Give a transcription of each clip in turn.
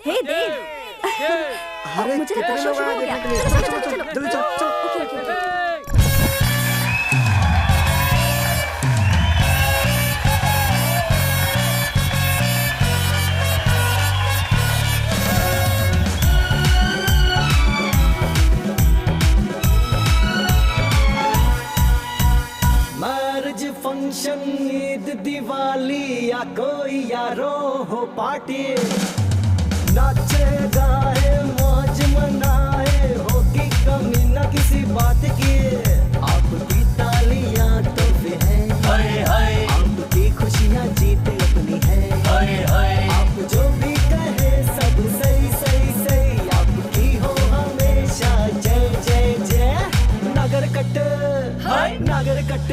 हे देव। अरे मुझे लगता है कितने लोग शुरू आए हो गया। देखने के लिए? चलो, चलो चलो, चलो चलो, जल्दी चलो चलो। Okay, okay, okay. Marriage function Eid Diwali या कोई यारो हो पार्टी, नाचे गाए मौज मनाए, हो की कमी न किसी बात की। आपकी तालियां तो भी है, आपकी खुशियां जीत अपनी है। आप जो भी कहे सब सही सही सही, आपकी हो हमेशा जय जय जय। नगर कट नगर कट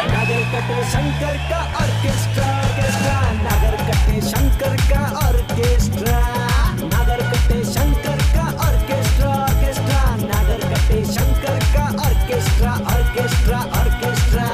नगर कटे शंकर का ऑर्केस्ट्रा ऑर्केस्ट्रा, नगर कटे शंकर का ऑर्केस्ट्रा, नगर कटे शंकर का ऑर्केस्ट्रा ऑर्केस्ट्रा, नगर कटे शंकर का ऑर्केस्ट्रा ऑर्केस्ट्रा ऑर्केस्ट्रा।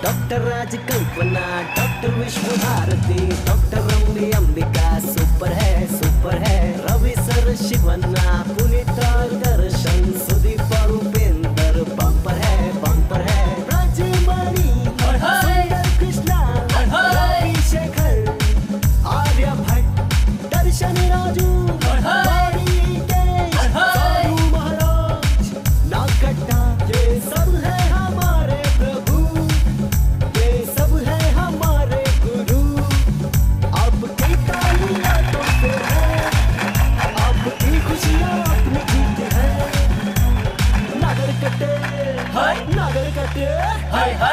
डॉक्टर राज कल्पना, डॉक्टर विश्व भारती, डॉक्टर रम्य अंबिका सुपर है। रवि सर शिवन्ना, पुनीत और दर्शन, सुदीप और उपेंद्र बम्पर है। राजमणि, सुंदर कृष्णा, रवि शेखर, आर्य भट्ट, दर्शन राजू, गौरी केश, साधु महाराज, नागड्डा, ये सब है हमारे प्रभु, ये सब है हमारे गुरु। आपकी तालियां तो फिर है, आपकी खुशियां अपनी जीत है। नगर कटे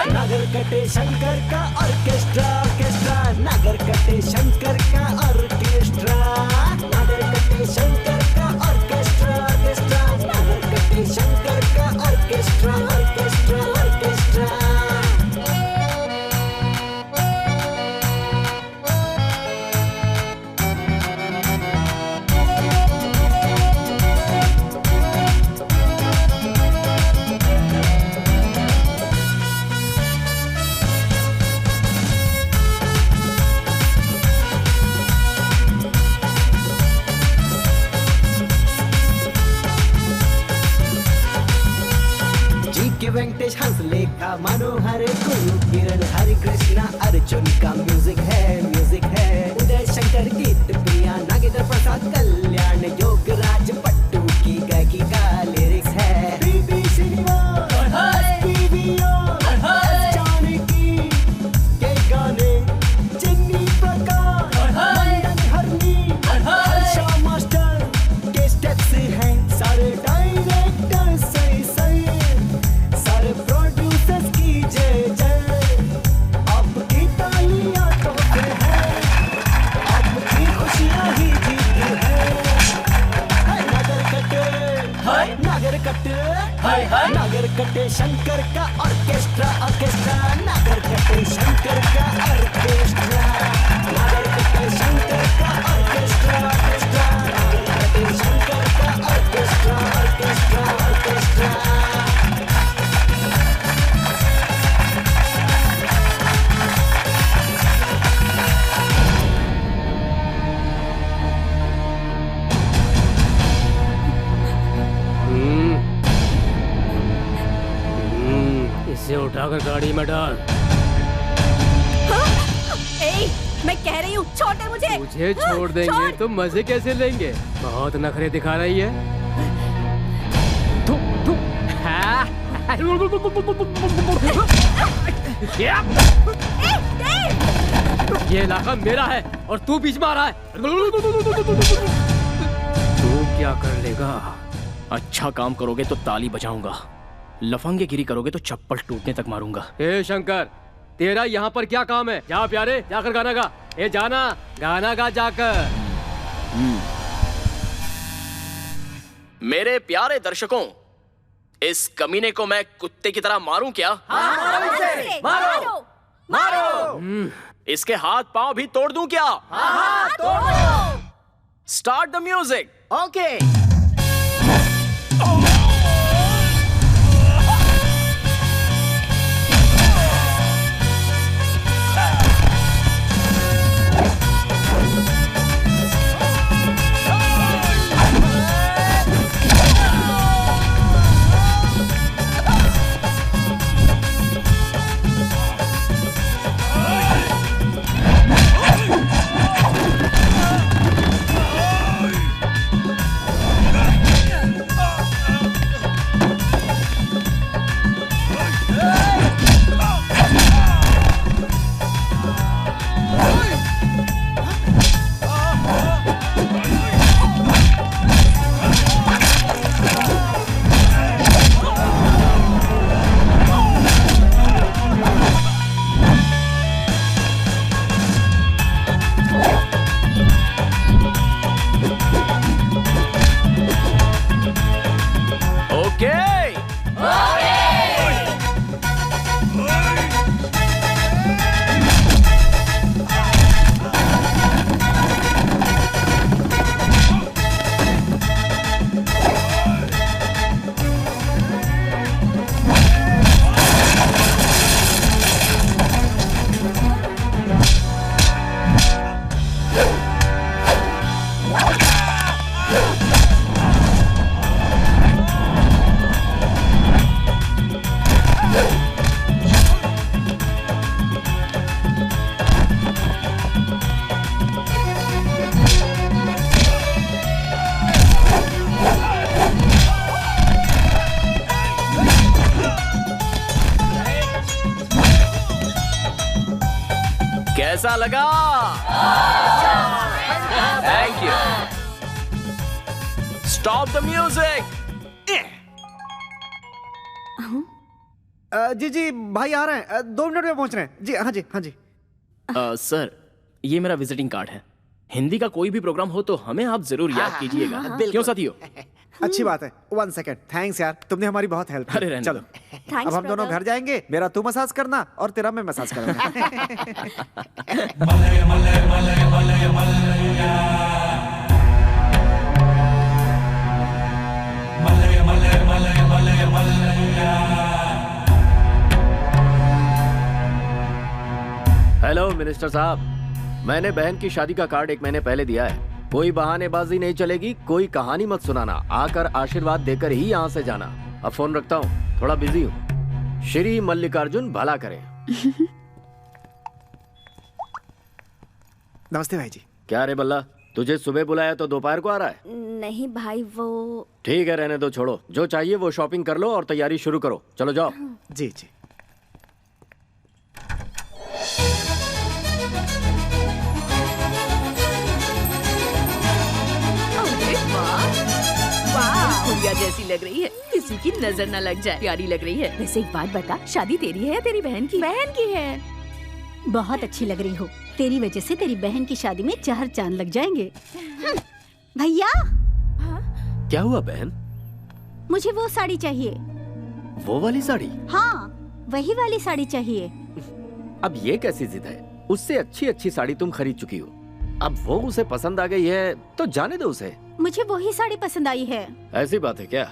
नगर कटे शंकर का ऑर्केस्ट्रा ऑर्केस्ट्रा, नगर कटे शंकर का ऑर्केस्ट्रा, नगर कटे शंकर का ऑर्केस्ट्रा ऑर्केस्ट्रा, नगर कटे शंकर का ऑर्केस्ट्रा ऑर्केस्ट्रा ऑर्केस्ट्रा। जी वेंकटेश हंसलेखा मनोहर गुरु किरण हरि कृष्णा अर्जुन का म्यूजिक है। उदय शंकर गीत प्रिया नागेंद्र प्रसाद कल्याण योगराज पट्टू की गायकी का लिरिक्स है। बीबी श्रीनिवास, जानकी के गाने, चिन्नी प्रकाश, मंडन हरनी, हर्षा मास्टर के स्टेप्स हैं। सारे डायरेक्टर सही सही, सारे प्रोड्यूसर्स की जय जय। आपकी तालियां तो फिर है, आपकी खुशियां ही जीती है। नगर कटे शंकर का ऑर्केस्ट्रा ऑर्केस्ट्रा, नगर कटे शंकर का ऑर्केस्ट्रा, नगर कटे शंकर का ऑर्केस्ट्रा ऑर्केस्ट्रा, नगर कटे शंकर का ऑर्केस्ट्रा ऑर्केस्ट्रा ऑर्केस्ट्रा। इसे उठाकर गाड़ी में डाल। ए, मैं कह रही हूँ छोटे मुझे। तुझे छोड़ देंगे तो मजे कैसे लेंगे? बहुत नखरे दिखा रही है। थू, थू, हाँ। ये इलाका मेरा है और तू बीच में आ रहा है। तू क्या कर लेगा? अच्छा काम करोगे तो ताली बजाऊंगा, लफंगेगिरी करोगे तो चप्पल टूटने तक मारूंगा। ए शंकर, तेरा यहाँ पर क्या काम है? जा प्यारे, जाकर गाना गा। ए जाना, गाना गा जाकर। मेरे प्यारे दर्शकों, इस कमीने को मैं कुत्ते की तरह मारूं क्या? मारो मारो। इसके हाथ पांव भी तोड़ दूं क्या? तोड़ो। Start the music. ओके। कैसा लगा? Thank you. Stop the music. जी जी भाई आ रहे हैं, 2 मिनट में पहुंच रहे हैं जी। हाँ जी हाँ जी। सर, ये मेरा विजिटिंग कार्ड है। हिंदी का कोई भी प्रोग्राम हो तो हमें आप जरूर याद कीजिएगा। क्यों साथियों? अच्छी बात है। 1 सेकंड। थैंक्स यार, तुमने हमारी बहुत हेल्प की। अरे रहने चलो Thanks, अब हम दोनों brother. घर जाएंगे। मेरा तू मसाज करना और तेरा मैं मसाज करूंगा। हेलो मिनिस्टर साहब, मैंने बहन की शादी का कार्ड 1 महीने पहले दिया है। कोई बहानेबाजी नहीं चलेगी, कोई कहानी मत सुनाना, आकर आशीर्वाद देकर ही यहाँ से जाना। अब फोन रखता हूँ, थोड़ा बिजी हूँ। श्री मल्लिकार्जुन भला करे। नमस्ते भाई जी। क्या रे बल्ला, तुझे सुबह बुलाया तो दोपहर को आ रहा है? नहीं भाई, वो ठीक है, रहने दो, छोड़ो। जो चाहिए वो शॉपिंग कर लो और तैयारी शुरू करो। चलो जाओ। जी जी। अरे वाह, गुड़िया जैसी लग रही है, किसी की नजर न लग जाए। प्यारी लग रही है। वैसे एक बात बता, शादी तेरी है या तेरी बहन की? बहन की है। बहुत अच्छी लग रही हो। तेरी वजह से तेरी बहन की शादी में 4 चांद लग जाएंगे। भैया, क्या हुआ बहन? मुझे वो साड़ी चाहिए। वो वाली साड़ी? हाँ, वही वाली साड़ी चाहिए। अब ये कैसी जिद है? उससे अच्छी अच्छी साड़ी तुम खरीद चुकी हो। अब वो उसे पसंद आ गई है तो जाने दो उसे। मुझे वही साड़ी पसंद आई है। ऐसी बात है क्या?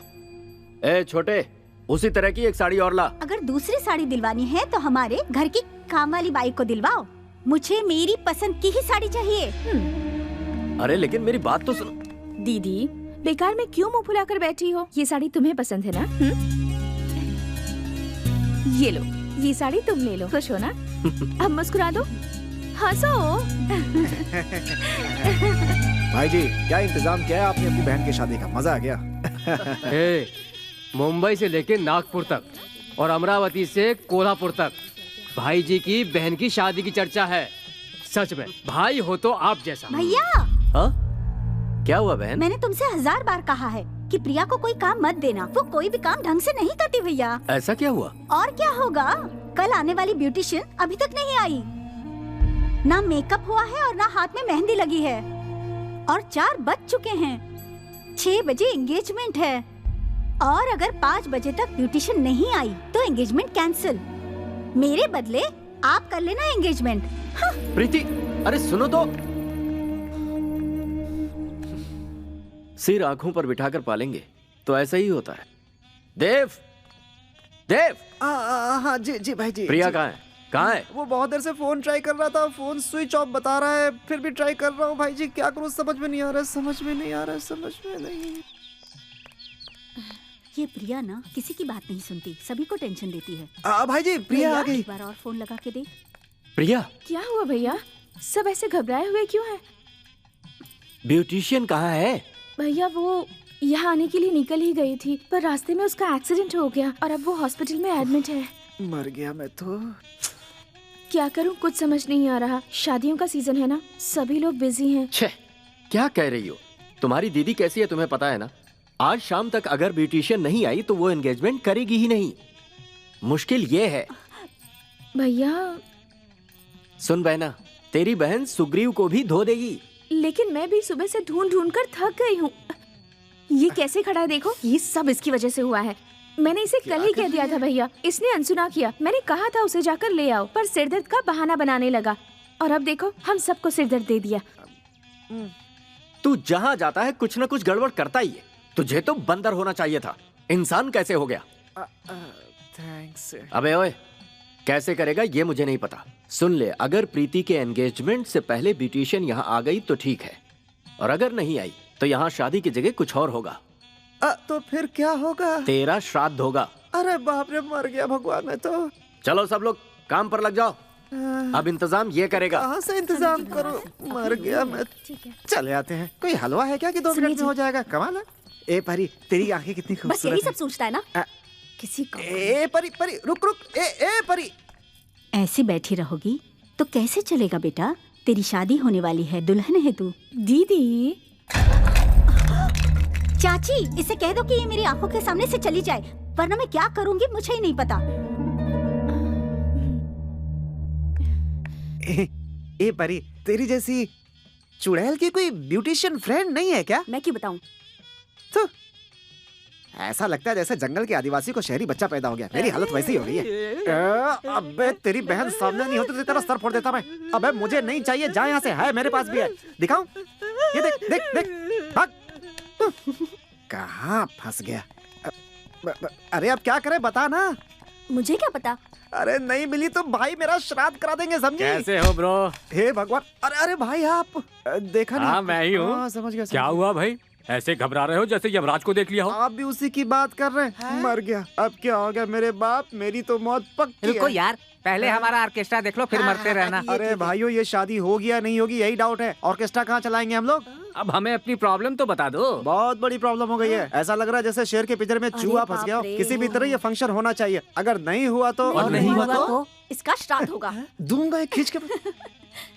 ए छोटे, उसी तरह की एक साड़ी और ला। अगर दूसरी साड़ी दिलवानी है तो हमारे घर की काम वाली बाई को दिलवाओ। मुझे मेरी पसंद की ही साड़ी चाहिए। अरे लेकिन मेरी बात तो सुनो। दीदी, बेकार में क्यों मुंह फुलाकर बैठी हो? ये साड़ी तुम्हें पसंद है ना? ये लो, ये साड़ी तुम ले लो। खुश हो ना? अब मुस्कुरा दो, हंसो। भाई जी, क्या इंतजाम किया है आपने अपनी बहन की शादी का? मजा आ गया। मुंबई से लेके नागपुर तक और अमरावती से कोल्हापुर तक भाई जी की बहन की शादी की चर्चा है। सच में भाई हो तो आप जैसा। भैया, हाँ? क्या हुआ बहन? मैंने तुमसे 1000 बार कहा है कि प्रिया को कोई काम मत देना। वो कोई भी काम ढंग से नहीं करती भैया। ऐसा क्या हुआ? और क्या होगा? कल आने वाली ब्यूटिशियन अभी तक नहीं आई। ना मेकअप हुआ है और ना हाथ में मेहंदी लगी है। और 4 बज चुके हैं। 6 बजे एंगेजमेंट है और अगर 5 बजे तक ब्यूटिशियन नहीं आई तो एंगेजमेंट कैंसिल। मेरे बदले आप कर लेना एंगेजमेंट। प्रीति, अरे सुनो तो। सिर आंखों पर बिठाकर पालेंगे तो ऐसा ही होता है। देव, देव। हाँ जी जी भाई जी। प्रिया जी। कहाँ है? कहाँ है? वो बहुत देर से फोन ट्राई कर रहा था, फोन स्विच ऑफ बता रहा है, फिर भी ट्राई कर रहा हूँ भाई जी। क्या करूँ समझ में नहीं आ रहा, समझ में नहीं आ रहा, समझ में नहीं। ये प्रिया ना किसी की बात नहीं सुनती, सभी को टेंशन देती है। भाई जी प्रिया आ गई। एक बार और फोन लगा के देख। प्रिया, क्या हुआ भैया? सब ऐसे घबराए हुए क्यों हैं? ब्यूटिशियन कहाँ है? भैया वो यहाँ आने के लिए निकल ही गई थी, पर रास्ते में उसका एक्सीडेंट हो गया और अब वो हॉस्पिटल में एडमिट है। मर गया मैं तो। क्या करूँ, कुछ समझ नहीं आ रहा। शादियों का सीजन है ना, सभी लोग बिजी हैं। छे, क्या कह रही हो? तुम्हारी दीदी कैसी है तुम्हें पता है ना? आज शाम तक अगर ब्यूटिशियन नहीं आई तो वो एंगेजमेंट करेगी ही नहीं। मुश्किल ये है। भैया सुन बहना, तेरी बहन सुग्रीव को भी धो देगी। लेकिन मैं भी सुबह से ढूंढ ढूंढ कर थक गई हूँ। ये कैसे खड़ा है देखो, ये सब इसकी वजह से हुआ है। मैंने इसे कल ही कह दिया था भैया, इसने अनसुना किया। मैंने कहा था उसे जाकर ले आओ, पर सिरदर्द का बहाना बनाने लगा और अब देखो हम सबको सिरदर्द दे दिया। तू जहाँ जाता है कुछ न कुछ गड़बड़ करता ही है। तुझे तो बंदर होना चाहिए था, इंसान कैसे हो गया? थैंक्स। अबे ओए, कैसे करेगा ये मुझे नहीं पता। सुन ले, अगर प्रीति के एंगेजमेंट से पहले ब्यूटिशियन यहाँ आ गई तो ठीक है, और अगर नहीं आई तो यहाँ शादी की जगह कुछ और होगा। तो फिर क्या होगा? तेरा श्राद्ध होगा। अरे बाप रे, मर गया भगवान मैं तो। चलो सब लोग काम पर लग जाओ। अब इंतजाम ये करेगा। कहाँ से इंतजाम करूं? मर गया मैं। चले आते हैं। कोई हलवा है क्या कि 2 मिनट में हो जाएगा? कमाल है। ए परी, तेरी आंखें कितनी बस खूबसूरत यही हैं। सब सोचता है ना। किसी को ए परी परी, रुक रुक। ए परी। ऐसे बैठी रहोगी तो कैसे चलेगा बेटा? तेरी शादी होने वाली है, दुल्हन है तू। दीदी चाची, इसे कह दो कि ये मेरी आंखों के सामने से चली जाए, वरना मैं क्या करूंगी मुझे ही नहीं पता। ए परी, तेरी जैसी चुड़ैल की कोई ब्यूटिशियन फ्रेंड नहीं है क्या? मैं क्यों बताऊं? तो ऐसा लगता है जैसे जंगल के आदिवासी को शहरी बच्चा पैदा हो गया। मेरी हालत वैसी हो गई है। अबे तेरी बहन सामने नहीं होती तो तेरा सर फोड़ देता मैं। अबे मुझे नहीं चाहिए, जा यहाँ से। है मेरे पास भी है, दिखाऊं? ये देख देख देख, भाग। कहाँ फंस गया? अरे अब क्या करे बता ना। मुझे क्या पता? अरे नहीं मिली तो भाई मेरा श्राद्ध करा देंगे, समझी? कैसे हो ब्रो? हे भगवान। अरे भाई आप देखा नहीं? हाँ मैं ही हूँ। समझ गया। क्या हुआ भाई, ऐसे घबरा रहे हो जैसे यमराज को देख लिया हो? आप भी उसी की बात कर रहे हैं? मर गया। अब क्या हो गया मेरे बाप, मेरी तो मौत पक्की रुको है। यार, पहले हमारा ऑर्केस्ट्रा देख लो, फिर मरते रहना। अरे भाइयों, ये शादी होगी या नहीं होगी यही डाउट है। ऑर्केस्ट्रा कहाँ चलाएंगे हम लोग? अब हमें अपनी प्रॉब्लम तो बता दो। बहुत बड़ी प्रॉब्लम हो गई है। ऐसा लग रहा है जैसे शेर के पिंजरे में चूहा फंस गया हो। किसी भी तरह ये फंक्शन होना चाहिए। अगर नहीं हुआ तो और नहीं हुआ तो इसका श्राद्ध होगा। दूंगा एक खींच के।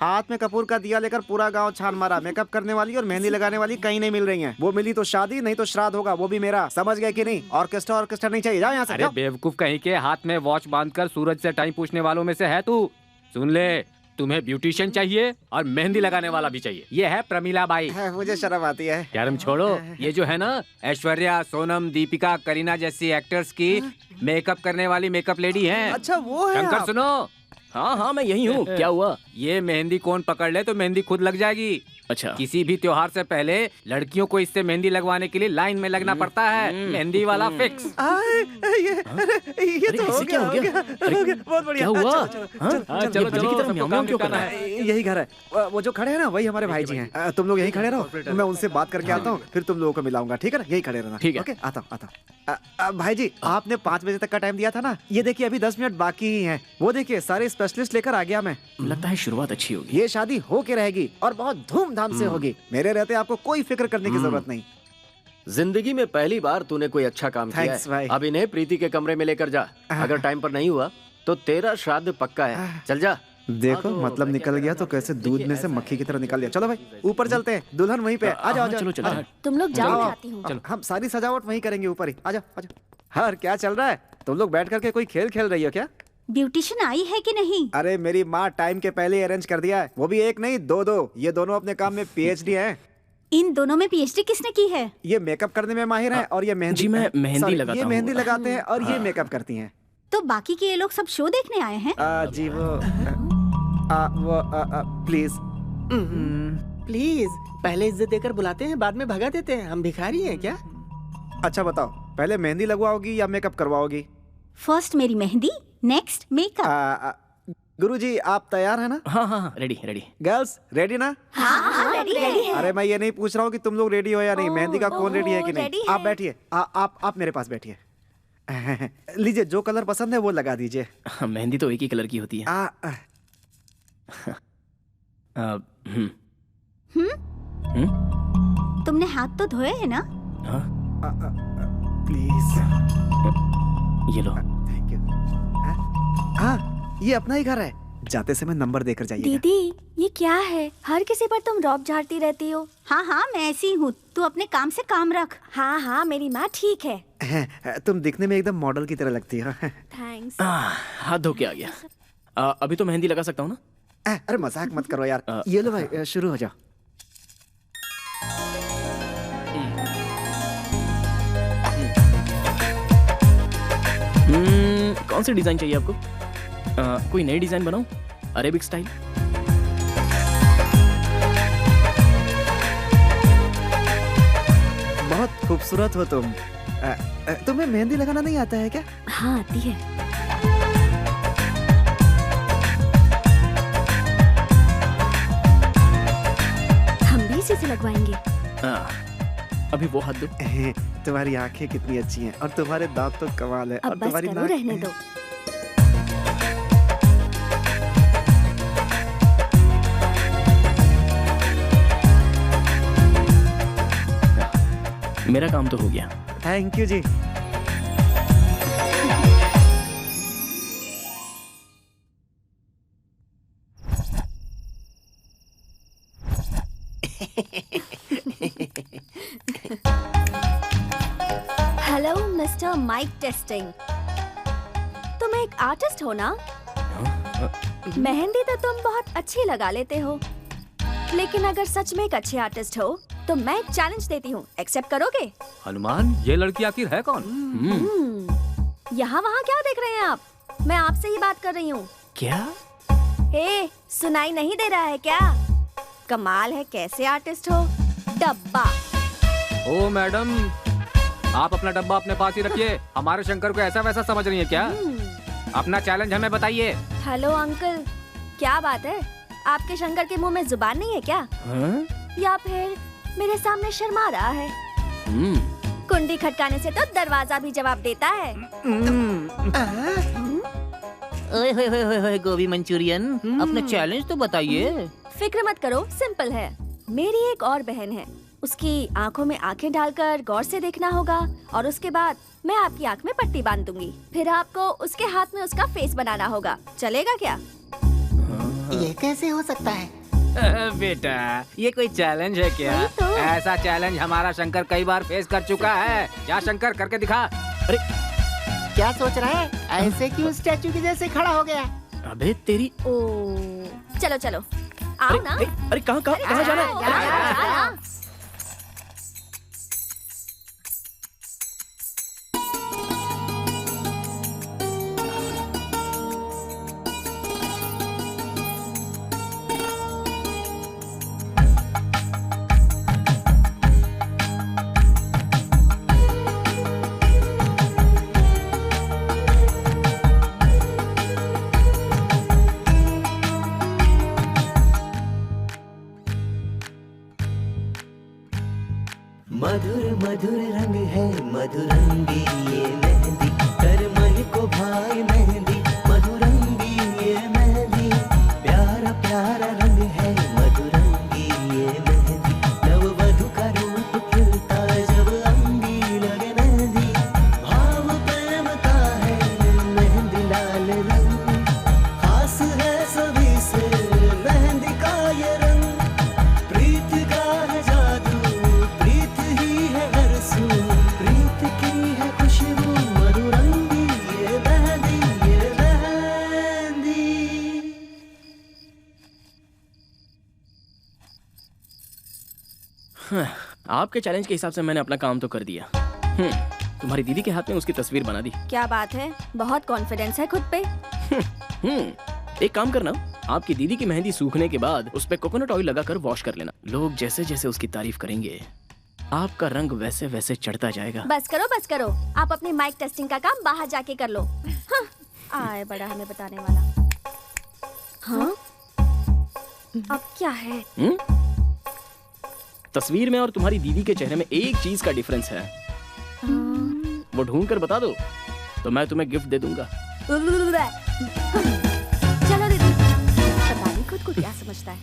हाथ में कपूर का दिया लेकर पूरा गांव छान मारा। मेकअप करने वाली और मेहंदी लगाने वाली कहीं नहीं मिल रही हैं। वो मिली तो शादी, नहीं तो श्राद्ध होगा, वो भी मेरा। समझ गए कि नहीं? ऑर्केस्ट्रा नहीं चाहिए। जाओ यहाँ से। अरे बेवकूफ कहीं के, हाथ में वॉच बांधकर सूरज से टाइम पूछने वालों में से है तू। सुन ले, तुम्हें ब्यूटिशियन चाहिए और मेहंदी लगाने वाला भी चाहिए। ये है प्रमीला बाई। मुझे शर्म आती है। शर्म छोड़ो, ये जो है ना ऐश्वर्या, सोनम, दीपिका, करीना जैसी एक्टर्स की मेकअप करने वाली मेकअप लेडी हैं। अच्छा वो है शंकर आप? सुनो। हाँ हाँ मैं यही हूँ। क्या हुआ? ये मेहंदी कौन पकड़ ले तो मेहंदी खुद लग जाएगी। अच्छा, किसी भी त्योहार से पहले लड़कियों को इससे मेहंदी लगवाने के लिए लाइन में लगना पड़ता है। मेहंदी वाला फिक्स। ये तो हो गया, हो गया। बहुत बढ़िया। क्या हुआ? चलो चलो चलो, म्याऊं म्याऊं क्यों कर रहा है? यही घर है। वो जो खड़े हैं ना, वही हमारे भाई जी हैं। तुम लोग यही खड़े रहो, मैं उनसे बात करके आता हूँ, फिर तुम लोगों को मिलाऊंगा। ठीक है ना? यही खड़े रहना। ठीक है। ओके, आता हूँ। भाई जी, आपने 5 बजे तक का टाइम दिया था ना, ये देखिए अभी 10 मिनट बाकी ही हैं। वो देखिए सारे स्पेशलिस्ट लेकर आ गया मैं। लगता है शुरुआत अच्छी होगी। ये शादी हो के रहेगी और बहुत धूमधाम से होगी। मेरे रहते आपको कोई फिक्र करने की जरूरत नहीं। जिंदगी में पहली बार तूने कोई अच्छा काम किया Thanks, भाई। है। अब इन्हें प्रीति के कमरे में लेकर जा। अगर टाइम पर नहीं हुआ तो तेरा श्राद्ध पक्का है। चल जा। देखो मतलब निकल गया तो कैसे दूध में से मक्खी की तरह निकल गया। चलो भाई ऊपर चलते हैं, दुल्हन वहीं पे। आ जाओ। चलो चलो। तुम लोग जाओ, मैं आती हूँ। हम सारी सजावट वहीं करेंगे ऊपर ही। आ जाओ। हाँ, क्या चल रहा है? तुम लोग बैठ करके कोई खेल खेल रही हो क्या? ब्यूटिशियन आई है कि नहीं? अरे मेरी माँ टाइम के पहले अरेंज कर दिया है। वो भी एक नहीं, 2 ये दोनों अपने काम में PhD हैं। इन दोनों में पीएचडी किसने की है? ये मेकअप करने में माहिर है और ये मेहंदी। जी, मैं मेहंदी Sorry, लगाता ये हूँ। मेहंदी लगाते हैं और ये मेकअप करती हैं। तो बाकी के ये लोग सब शो देखने आए हैं? जी वो प्लीज प्लीज पहले इज्जत देकर बुलाते हैं, बाद में भगा देते हैं। हम भिखारी हैं क्या? अच्छा बताओ, पहले मेहंदी लगवाओगी या मेकअप करवाओगी? फर्स्ट मेरी मेहंदी, नेक्स्ट मेकअप। गुरुजी आप तैयार है ना? हाँ हाँ रेडी रेडी। गर्ल्स रेडी ना? हाँ, रेडी है। अरे मैं ये नहीं पूछ रहा हूँ कि तुम लोग रेडी हो या नहीं, मेहंदी का कौन रेडी है कि नहीं। आप बैठिए, आप मेरे पास बैठिए। लीजिए, जो कलर पसंद है वो लगा दीजिए। मेहंदी तो एक ही कलर की होती है। तुमने हाथ तो धोए है ना? प्लीज ये लो। Thank you. हाँ ये अपना ही घर है, जाते समय नंबर देकर जाइएगा। दीदी ये क्या है, हर किसी पर तुम रौब झाड़ती रहती हो। हाँ हाँ मैं ऐसी हूँ, तू अपने काम से काम रख। हाँ हाँ मेरी माँ ठीक है। तुम दिखने में एकदम मॉडल की तरह लगती हो। थैंक्स। हाथ धो के आ गया। अभी तो मेहंदी लगा सकता हूँ ना? अरे मजाक मत करो यार। ये लो भाई, शुरू हो जाओ। कौन सी डिजाइन चाहिए आपको? कोई नई डिजाइन बनाऊं? Arabic style? बहुत खूबसूरत हो तुम। तुम्हें मेहंदी लगाना नहीं आता है क्या? हाँ आती है। हम भी इसी से लगवाएंगे। अभी वो हाथ दो। तुम्हारी आंखें कितनी अच्छी हैं और तुम्हारे दांत तो कमाल है। अब और बस तुम्हारी करो, नाक रहने दो। मेरा काम तो हो गया। थैंक यू जी। हेलो मिस्टर माइक टेस्टिंग, तुम एक आर्टिस्ट हो ना? मेहंदी तो तुम बहुत अच्छी लगा लेते हो, लेकिन अगर सच में एक अच्छे आर्टिस्ट हो तो मैं एक चैलेंज देती हूँ, एक्सेप्ट करोगे? हनुमान, ये लड़की आखिर है कौन? यहाँ वहाँ क्या देख रहे हैं आप? मैं आपसे ही बात कर रही हूँ। क्या? ए, सुनाई नहीं दे रहा है क्या? कमाल है, कैसे आर्टिस्ट हो? डब्बा। ओ मैडम, आप अपना डब्बा अपने पास ही रखिए। हमारे शंकर को ऐसा वैसा समझ रही है क्या? अपना चैलेंज हमें बताइए। हेलो अंकल, क्या बात है? आपके शंकर के मुंह में जुबान नहीं है क्या? या फिर मेरे सामने शर्मा रहा है? कुंडी खटकाने से तो दरवाजा भी जवाब देता है। ओए होए होए होए होए, गोभी मंचूरियन, अपना चैलेंज तो बताइए। फिक्र मत करो, सिंपल है। मेरी एक और बहन है, उसकी आंखों में आंखें डालकर गौर से देखना होगा और उसके बाद मैं आपकी आंख में पट्टी बांध दूंगी। फिर आपको उसके हाथ में उसका फेस बनाना होगा। चलेगा क्या? ये कैसे हो सकता है? बेटा, ये कोई चैलेंज है क्या? तो। ऐसा चैलेंज हमारा शंकर कई बार फेस कर चुका है। जा शंकर, करके दिखा। अरे क्या सोच रहा है? ऐसे क्यों स्टैचू की जैसे खड़ा हो गया? अबे तेरी। ओ, चलो चलो, आओ ना। अरे कहाँ जाना है? जाना। मधुर मधुर रंग है मधुरंगी ये मेहंदी, कर मन को भाए मेहंदी, मधुरंगी ये मेहंदी, प्यारा प्यारा रंग है मधुरंगी ये मेहंदी, नववधु का रूप खिलता जब अंगी लगे मेहंदी, भाव प्रेम का है मेहंदी लाल रंग, खास है सभी से मेहंदी का ये रंग, प्रीत का है जादू, प्रीत ही है हरसू, प्रीत की है खुशबू, मधुरंगी ये मेहंदी, आपके चैलेंज के हिसाब से मैंने अपना काम तो कर दिया। तुम्हारी दीदी के हाथ में उसकी तस्वीर बना दी। क्या बात है, बहुत कॉन्फिडेंस है खुद पे। एक काम करना, आपकी दीदी की मेहंदी सूखने के बाद उस पे कोकोनट ऑयल लगाकर वॉश कर लेना। लोग जैसे जैसे उसकी तारीफ करेंगे आपका रंग वैसे वैसे चढ़ता जाएगा। बस करो, आप अपनी माइक टेस्टिंग का काम बाहर जाके कर लो। हाँ, आए बड़ा हमें बताने वाला। हाँ, अब क्या है? तस्वीर में और तुम्हारी दीदी के चेहरे में एक चीज का डिफरेंस है। वो ढूंढ कर बता दो तो मैं तुम्हें गिफ्ट दे दूंगा। चलो दीदी, पता नहीं खुद को क्या समझता है।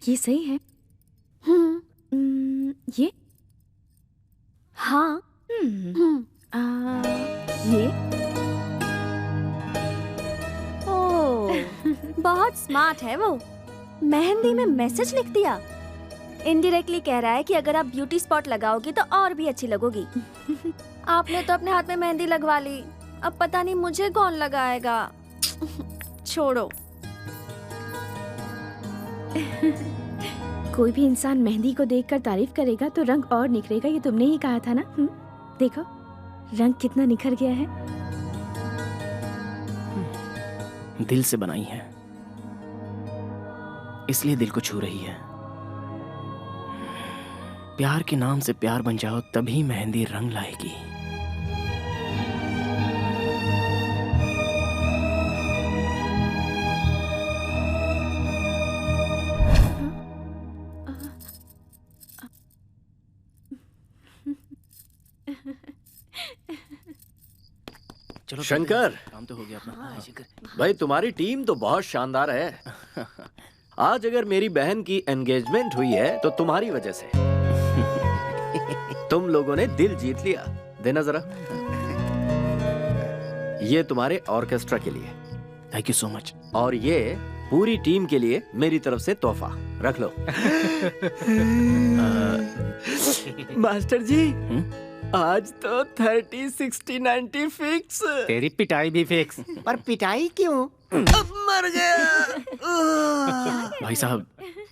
ये सही है। ये हाँ। ये बहुत स्मार्ट है वो। मेहंदी में मैसेज लिख दिया। इनडायरेक्टली कह रहा है कि अगर आप ब्यूटी स्पॉट लगाओगी तो और भी अच्छी लगोगी। आपने तो अपने हाथ में मेहंदी लगवा ली, अब पता नहीं मुझे कौन लगाएगा। छोड़ो। कोई भी इंसान मेहंदी को देखकर तारीफ करेगा तो रंग और निखरेगा, ये तुमने ही कहा था ना। देखो रंग कितना निखर गया है। दिल से बनाई है, इसलिए दिल को छू रही है। प्यार के नाम से प्यार बन जाओ, तभी मेहंदी रंग लाएगी। चलो शंकर, काम तो हो गया अपना। शंकर भाई तुम्हारी टीम तो बहुत शानदार है। आज अगर मेरी बहन की एंगेजमेंट हुई है तो तुम्हारी वजह से। तुम लोगों ने दिल जीत लिया। देना जरा। ये तुम्हारे ऑर्केस्ट्रा के लिए। Thank you so much. और ये पूरी टीम के लिए मेरी तरफ से तोहफा। रख लो। मास्टर जी, आज तो 30, 60, 90 फिक्स। तेरी पिटाई भी फिक्स। पर पिटाई क्यों? मर गया। भाई साहब,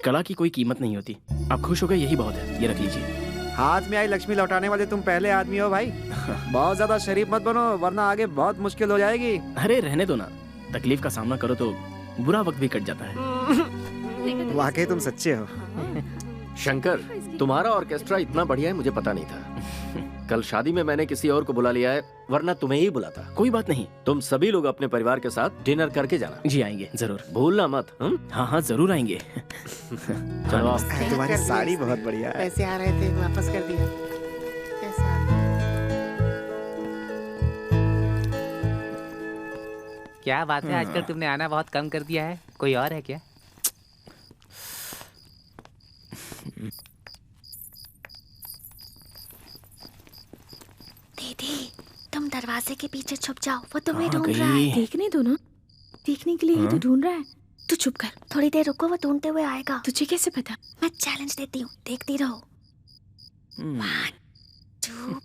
कला की कोई कीमत नहीं होती। आप खुश हो गए, यही बहुत है। ये रख लीजिए। हाथ में आई लक्ष्मी लौटाने वाले तुम पहले आदमी हो भाई। बहुत ज्यादा शरीफ मत बनो, वरना आगे बहुत मुश्किल हो जाएगी। अरे रहने दो ना, तकलीफ का सामना करो तो बुरा वक्त भी कट जाता है। वाकई तुम सच्चे हो। शंकर, तुम्हारा ऑर्केस्ट्रा इतना बढ़िया है मुझे पता नहीं था। कल शादी में मैंने किसी और को बुला लिया है, वरना तुम्हें ही बुलाता। कोई बात नहीं, तुम सभी लोग अपने परिवार के साथ डिनर करके जाना। जी आएंगे जरूर। भूलना मत। हाँ हाँ जरूर आएंगे। चलो। तुम्हारी साड़ी बहुत बढ़िया है। पैसे आ रहे थे, वापस कर दिया। क्या बात है, आजकल तुमने आना बहुत कम कर दिया है। कोई और है क्या? दीदी, तुम दरवाजे के पीछे छुप जाओ, वो तुम्हें कहाँ ढूंढ रहा है। गई? देखने दो ना, देखने के लिए ही तो ढूंढ रहा है। तू चुप कर। थोड़ी देर रुको, वो ढूंढते हुए आएगा। तुझे कैसे पता? मैं चैलेंज देती हूँ, देखती रहो। 1, 2,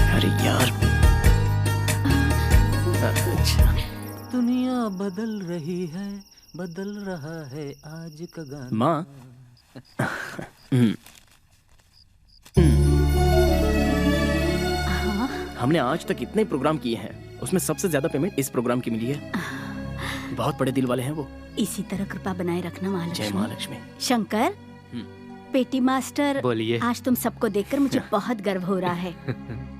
अरे यार, अच्छा। दुनिया बदल रही है, बदल रहा है आज का गाना। माँ, हमने आज तक इतने प्रोग्राम किए हैं, उसमें सबसे ज्यादा पेमेंट इस प्रोग्राम की मिली है। बहुत बड़े दिल वाले हैं वो। इसी तरह कृपा बनाए रखना महालक्ष्मी। जय महालक्ष्मी। शंकर, पेटी मास्टर, बोलिए। आज तुम सबको देखकर मुझे बहुत गर्व हो रहा है।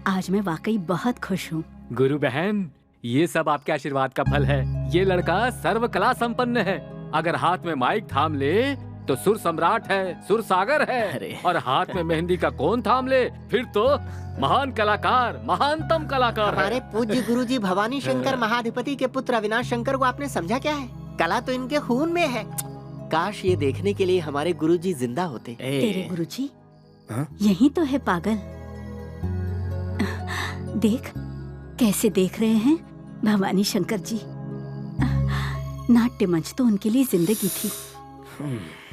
आज मैं वाकई बहुत खुश हूँ। गुरु बहन, ये सब आपके आशीर्वाद का फल है। ये लड़का सर्व कला संपन्न है। अगर हाथ में माइक थाम ले तो सुर सम्राट है, सुर सागर है। और हाथ में मेहंदी का कोन थाम ले फिर तो महान कलाकार, महानतम कलाकार है। हमारे पूज्य गुरुजी भवानी शंकर महाधिपति के पुत्र अविनाश शंकर को आपने समझा क्या है? कला तो इनके खून में है। काश ये देखने के लिए हमारे गुरुजी जिंदा होते। तेरे गुरुजी यही तो है पागल। देख कैसे देख रहे हैं भवानी शंकर जी। नाट्य मंच तो उनके लिए जिंदगी थी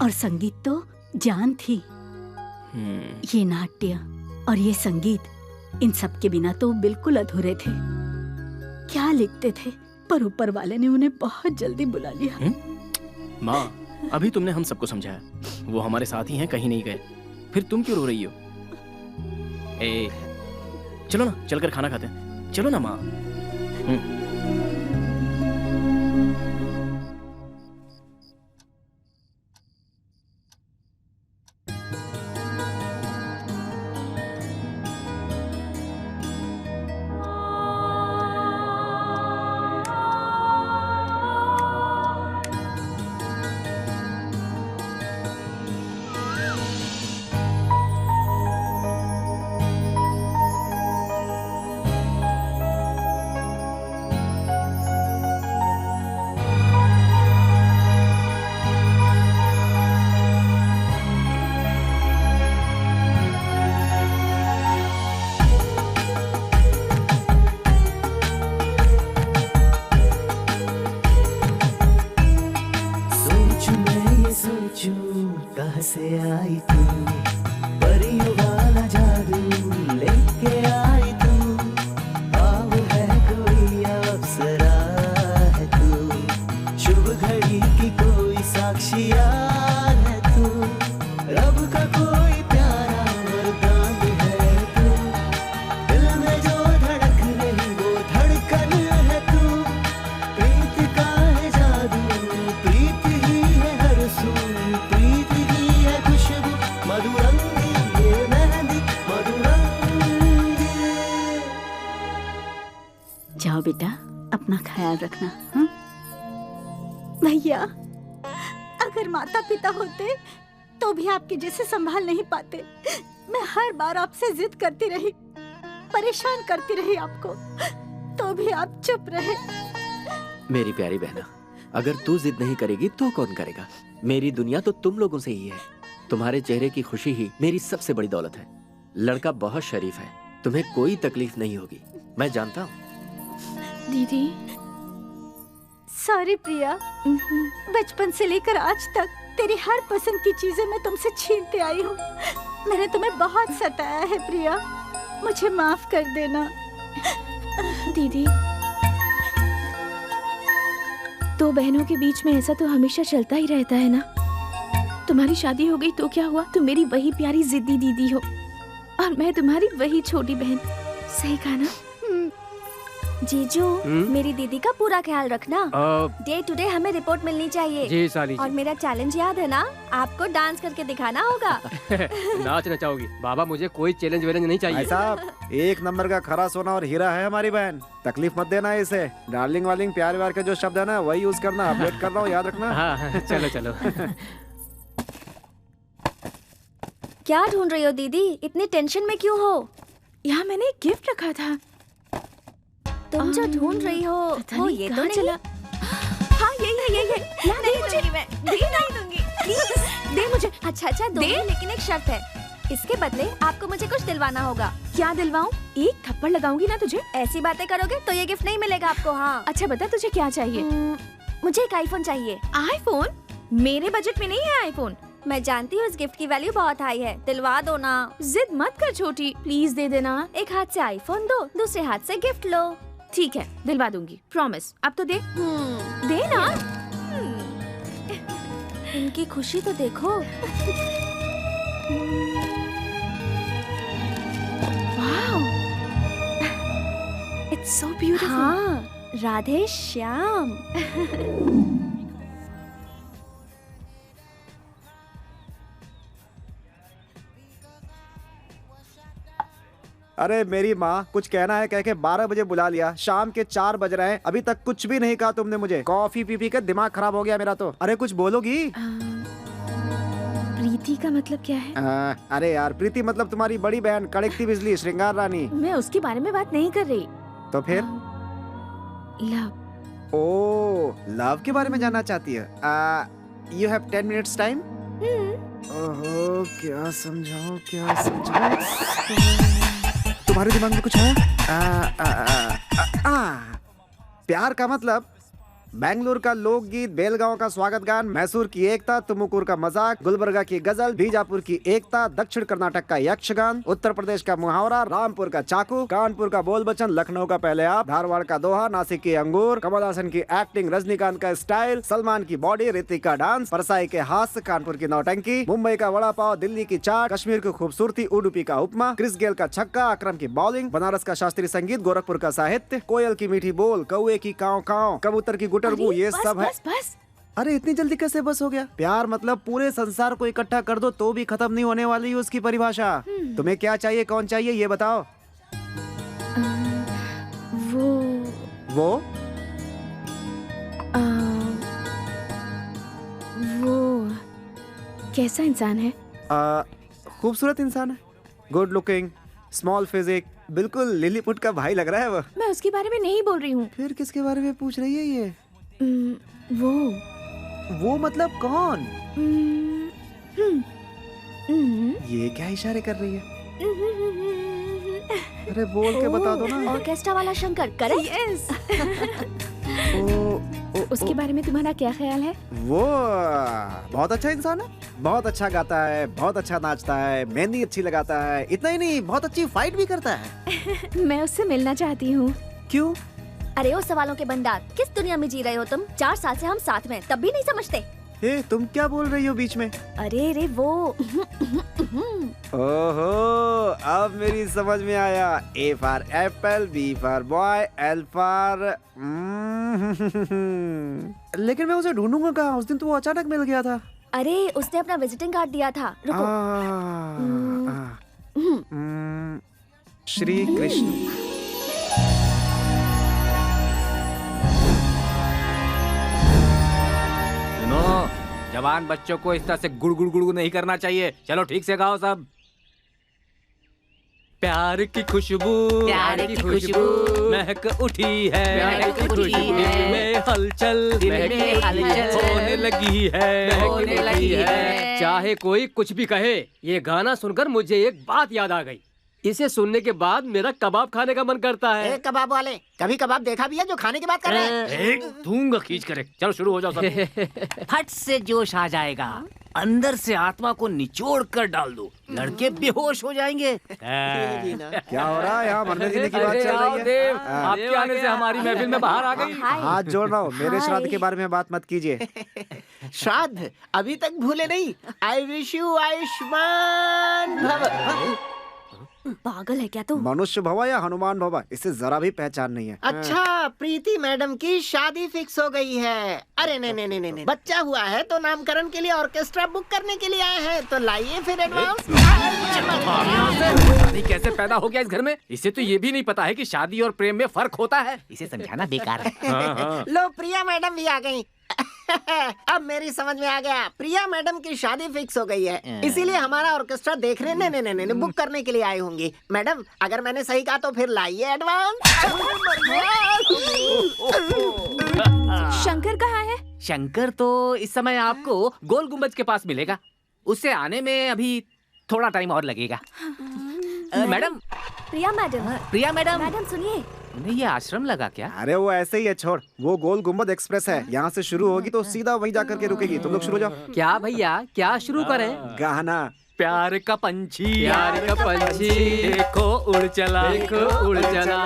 और संगीत तो जान थी। ये नाट्य और ये संगीत, इन सब के बिना तो बिल्कुल अधूरे थे। क्या लिखते थे, पर ऊपर वाले ने उन्हें बहुत जल्दी बुला लिया। माँ, अभी तुमने हम सबको समझाया, वो हमारे साथ ही हैं, कहीं नहीं गए। फिर तुम क्यों रो रही हो? चलो ना, चलकर खाना खाते हैं। चलो ना माँ। कहाँ से आई तू, परियों वाला जादू लेके आई तू। भाव है कोई अप्सरा है तू, शुभ घड़ी की कोई साक्षियार है तू। रब का कोई प्यारा वरदान है तू, दिल में जो धड़क रही वो धड़कन है तू। प्रीत का है जादू, प्रीत ही है हर सू, प्रीत ही है खुशबू, मधुरंगी ये मेहंदी मधुरंगी। जाओ बेटा, अपना ख्याल रखना। भैया, अगर माता पिता होते तो भी आपके जैसे संभाल नहीं पाते। मैं हर बार आपसे जिद करती रही, परेशान करती रही आपको, तो भी आप चुप रहे। मेरी प्यारी बहना, अगर तू जिद नहीं करेगी तो कौन करेगा? मेरी दुनिया तो तुम लोगों से ही है। तुम्हारे चेहरे की खुशी ही मेरी सबसे बड़ी दौलत है। लड़का बहुत शरीफ है, तुम्हें कोई तकलीफ नहीं होगी, मैं जानता हूँ। दीदी, सॉरी प्रिया, बचपन से लेकर आज तक तेरी हर पसंद की चीजें मैं तुमसे छीनते आई हूँ। मैंने तुम्हें बहुत सताया है प्रिया, मुझे माफ कर देना। दीदी, दो बहनों के बीच में ऐसा तो हमेशा चलता ही रहता है ना। तुम्हारी शादी हो गई तो क्या हुआ, तुम मेरी वही प्यारी जिद्दी दीदी हो और मैं तुम्हारी वही छोटी बहन। सही कहा ना? जीजू मेरी दीदी का पूरा ख्याल रखना। डे टू डे हमें रिपोर्ट मिलनी चाहिए। जी साली और मेरा चैलेंज याद है ना, आपको डांस करके दिखाना होगा। नाच नचाओगी? बाबा मुझे कोई चैलेंज वैलेंज नहीं चाहिए। भाई साहब, एक नंबर का खरा सोना और हीरा है हमारी बहन, तकलीफ मत देना इसे। डार्लिंग वार्लिंग प्यार व्यार के जो शब्द है ना वही यूज करना। अपडेट कर रहा हूँ, याद रखना। हाँ, चलो चलो। क्या ढूंढ रही हो दीदी? इतनी टेंशन में क्यों हो? यहाँ मैंने एक गिफ्ट रखा था। तुम जो ढूंढ रही हो वो ये तो नहीं चला। हाँ ये ला दे मुझे, नहीं दूंगी प्लीज दे मुझे। अच्छा दो, लेकिन एक शर्त है, इसके बदले आपको मुझे कुछ दिलवाना होगा। क्या दिलवाऊं? एक थप्पड़ लगाऊंगी ना तुझे। ऐसी बातें करोगे तो ये गिफ्ट नहीं मिलेगा आपको। हाँ अच्छा बता तुझे क्या चाहिए? मुझे एक आईफोन चाहिए। आईफोन? मेरे बजट में नहीं है आईफोन। मैं जानती हूँ इस गिफ्ट की वैल्यू बहुत हाई है, दिलवा दो ना। जिद मत कर छोटी, प्लीज दे देना। एक हाथ से आईफोन दो, दूसरे हाथ से गिफ्ट लो। ठीक है दिलवा दूंगी, प्रॉमिस। अब तो दे दे ना। इनकी खुशी तो देखो। Wow, it's so beautiful. हाँ, राधे श्याम। अरे मेरी माँ, कुछ कहना है कह के 12 बजे बुला लिया, शाम के 4 बज रहे हैं, अभी तक कुछ भी नहीं कहा तुमने मुझे। कॉफी पी पी के दिमाग खराब हो गया मेरा तो। अरे कुछ बोलोगी? प्रीति का मतलब क्या है? अरे यार, प्रीति मतलब तुम्हारी बड़ी बहन, कड़कती बिजली, श्रृंगार रानी। मैं उसके बारे में बात नहीं कर रही। तो फिर? लव। ओ, लव के बारे में जानना चाहती है? You have 10 minutes time. ओहो, क्या समझाऊं क्या समझाऊं? तुम्हारे दिमाग में कुछ है? प्यार का मतलब बेंगलुरु का लोकगीत, बेलगांव का स्वागत गान, मैसूर की एकता, तुमुकुर का मजाक, गुलबर्गा की गजल, बीजापुर की एकता, दक्षिण कर्नाटक का यक्षगान, उत्तर प्रदेश का मुहावरा, रामपुर का चाकू, कानपुर का बोल बचन, लखनऊ का पहले आप, धारवाड़ का दोहा, नासिक की अंगूर, कमल हासन की एक्टिंग, रजनीकांत का स्टाइल, सलमान की बॉडी, ऋतिक का डांस, परसाई के हास्य, कानपुर की नौटंकी, मुंबई का वड़ा पाव, दिल्ली की चाट, कश्मीर की खूबसूरती, उडुपी का उपमा, क्रिस गेल का छक्का, अकरम की बॉलिंग, बनारस का शास्त्रीय संगीत, गोरखपुर का साहित्य, कोयल की मीठी बोल, कौए की काव काव, कबूतर की गुटरगू, ये सब है। बस। अरे इतनी जल्दी कैसे बस हो गया? प्यार मतलब पूरे संसार को इकट्ठा कर दो तो भी खत्म नहीं होने वाली उसकी परिभाषा। तुम्हें क्या चाहिए, कौन चाहिए, ये बताओ। वो कैसा इंसान है? खूबसूरत इंसान है, गुड लुकिंग, स्मॉल फिजिक, बिल्कुल लिलीपुट का भाई लग रहा है वो। मैं उसके बारे में नहीं बोल रही हूँ। फिर किसके बारे में पूछ रही है ये? वो मतलब कौन? ये क्या इशारे कर रही है? अरे बोल के बता दो ना। ऑर्केस्ट्रा वाला शंकर, करेक्ट? यस। उसके बारे में तुम्हारा क्या ख्याल है? वो बहुत अच्छा इंसान है, बहुत अच्छा गाता है, बहुत अच्छा नाचता है, मेहंदी अच्छी लगाता है, इतना ही नहीं बहुत अच्छी फाइट भी करता है। मैं उससे मिलना चाहती हूँ। क्यों? अरे ओ सवालों के भंडार, किस दुनिया में जी रहे हो तुम? 4 साल से हम साथ में, तब भी नहीं समझते। तुम क्या बोल रही हो बीच में? अरे वो ओहो, अब मेरी समझ में आया। A for apple, B for boy, L for लेकिन मैं उसे ढूंढूंगा कहाँ? उस दिन तो वो अचानक मिल गया था। अरे उसने अपना विजिटिंग कार्ड दिया था। रुको। श्री कृष्ण। जवान बच्चों को इस तरह से गुड़ गुड़ गुड़ नहीं करना चाहिए। चलो ठीक से गाओ सब। प्यार की खुशबू, प्यार की खुशबू महक उठी है, महक उठी है, दिल में हलचल, दिल में हलचल होने लगी है। चाहे कोई कुछ भी कहे, ये गाना सुनकर मुझे एक बात याद आ गई। इसे सुनने के बाद मेरा कबाब खाने का मन करता है। कबाब वाले, कभी कबाब देखा भी है जो खाने की बात कर रहे हैं? दूंगा खींच कर। चलो शुरू हो जाओ सब। फट से जोश आ जाएगा, अंदर से आत्मा को निचोड़ कर डाल दो, लड़के बेहोश हो जाएंगे। क्या हो रहा है यहाँ? मरने जीने की बात चल रही है। देव, आपके आने से हमारी महफिल में बाहर आ गई। हाथ जोड़ रहा हूँ, मेरे श्राद्ध के बारे में बात मत कीजिए। श्राद्ध अभी तक भूले नहीं। आई विश यू आयुष्मान भव। पागल है क्या तू? मनुष्य भवा या हनुमान भवा, इसे जरा भी पहचान नहीं है। अच्छा, प्रीति मैडम की शादी फिक्स हो गई है। अरे नहीं, बच्चा हुआ है तो नामकरण के लिए ऑर्केस्ट्रा बुक करने के लिए आए हैं, तो लाइए फिर एडवांस। शादी कैसे पैदा हो गया इस घर में? इसे तो ये भी नहीं पता है कि शादी और प्रेम में फर्क होता है। इसे समझाना बेकार है। लो, प्रिया मैडम भी आ गई। अब मेरी समझ में आ गया, प्रिया मैडम की शादी फिक्स हो गई है, इसीलिए हमारा ऑर्केस्ट्रा देखने नहीं बुक करने के लिए आई होंगी। मैडम, अगर मैंने सही कहा तो फिर लाइए एडवांस। शंकर कहाँ है? शंकर तो इस समय आपको गोल गुम्बद के पास मिलेगा। उससे आने में अभी थोड़ा टाइम और लगेगा। मैडम, प्रिया मैडम, प्रिया मैडम, मैडम सुनिए। उन्हें ये आश्रम लगा क्या? अरे वो ऐसे ही है, छोड़। वो गोल गुम्बद एक्सप्रेस है, यहाँ से शुरू होगी तो सीधा वहीं जाकर के रुकेगी। तुम लोग शुरू हो जाओ। क्या भैया, क्या शुरू करें? गाना। प्यार का पंछी, प्यार का पंछी, देखो उड़ चला, देखो उड़ चला।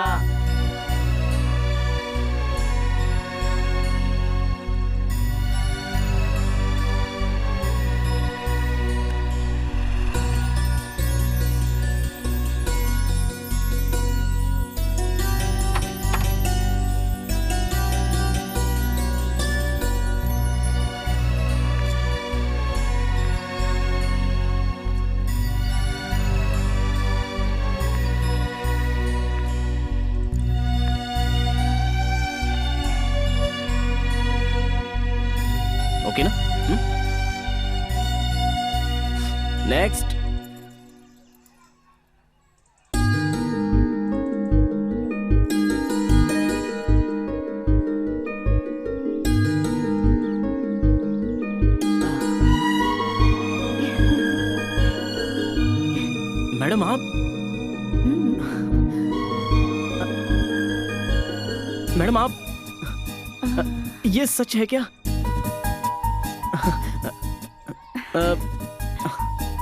ओके ना? नेक्स्ट। मैडम आप, मैडम आप, ये सच है क्या?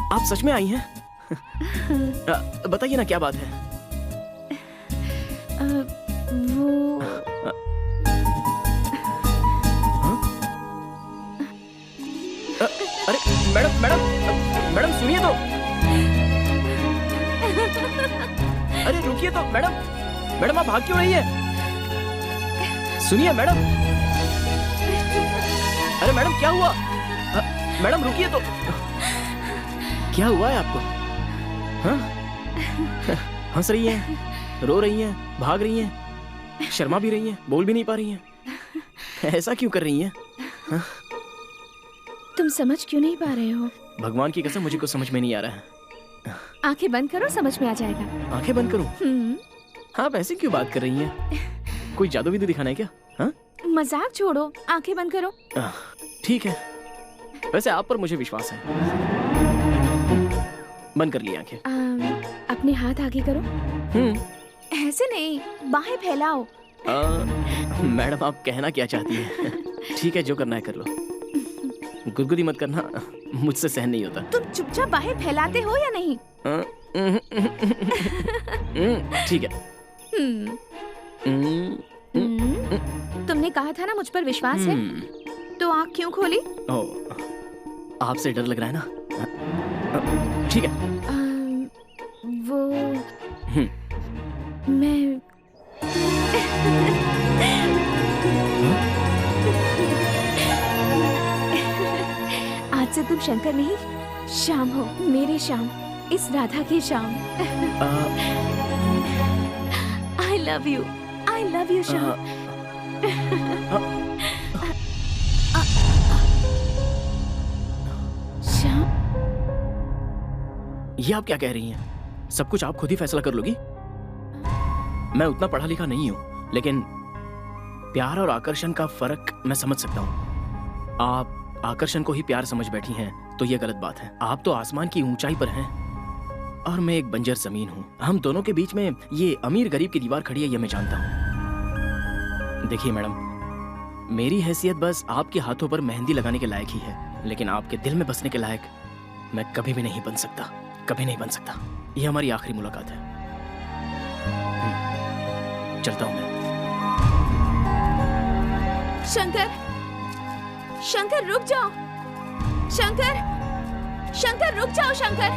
आप सच में आई हैं? बताइए ना, क्या बात है? वो अरे मैडम, मैडम सुनिए तो। अरे रुकिए तो मैडम आप भाग क्यों रही है? सुनिए मैडम। अरे मैडम क्या हुआ? मैडम रुकिए तो। क्या हुआ है आपको? हाँ? हंस रही हैं, रो रही हैं, भाग रही हैं, शर्मा भी रही हैं, बोल भी नहीं पा रही हैं। ऐसा क्यों कर रही हैं? हाँ? तुम समझ क्यों नहीं पा रहे हो? भगवान की कसम मुझे कुछ समझ में नहीं आ रहा है। आंखें बंद करो, समझ में आ जाएगा। आंखें बंद करूं? हाँ, वैसे क्यों बात कर रही हैं? कोई जादू विदू दिखाना है क्या? हाँ? मजाक छोड़ो, आंखें बंद करो। ठीक है, वैसे आप पर मुझे विश्वास है। बंद कर ली आंखें। अपने हाथ आगे करो। ऐसे नहीं, बाहें फैलाओ। मैडम आप कहना क्या चाहती हैं? ठीक है, जो करना है कर लो। गुदगुदी मत करना, मुझसे सहन नहीं होता। तुम चुपचाप बाहें फैलाते हो या नहीं? ठीक है। तुमने कहा था ना मुझ पर विश्वास है, तो आँख क्यों खोली? आपसे डर लग रहा है ना? ठीक है। वो मैं आज से तुम शंकर नहीं, श्याम हो, मेरे श्याम, इस राधा की Shyam. I love you Shyam. Shyam, ये आप क्या कह रही हैं? सब कुछ आप खुद ही फैसला कर लोगी? मैं उतना पढ़ा लिखा नहीं हूं, लेकिन प्यार और आकर्षण का फर्क मैं समझ सकता हूं। आप आकर्षण को ही प्यार समझ बैठी हैं, तो ये गलत बात है। आप तो आसमान की ऊंचाई पर हैं और मैं एक बंजर जमीन हूं। हम दोनों के बीच में ये अमीर गरीब की दीवार खड़ी है, ये मैं जानता हूं। देखिए मैडम, मेरी हैसियत बस आपके हाथों पर मेहंदी लगाने के लायक ही है, लेकिन आपके दिल में बसने के लायक मैं कभी भी नहीं बन सकता, कभी नहीं बन सकता। ये हमारी आखिरी मुलाकात है। चलता हूं मैं। शंकर, शंकर रुक जाओ। शंकर, शंकर रुक जाओ। शंकर,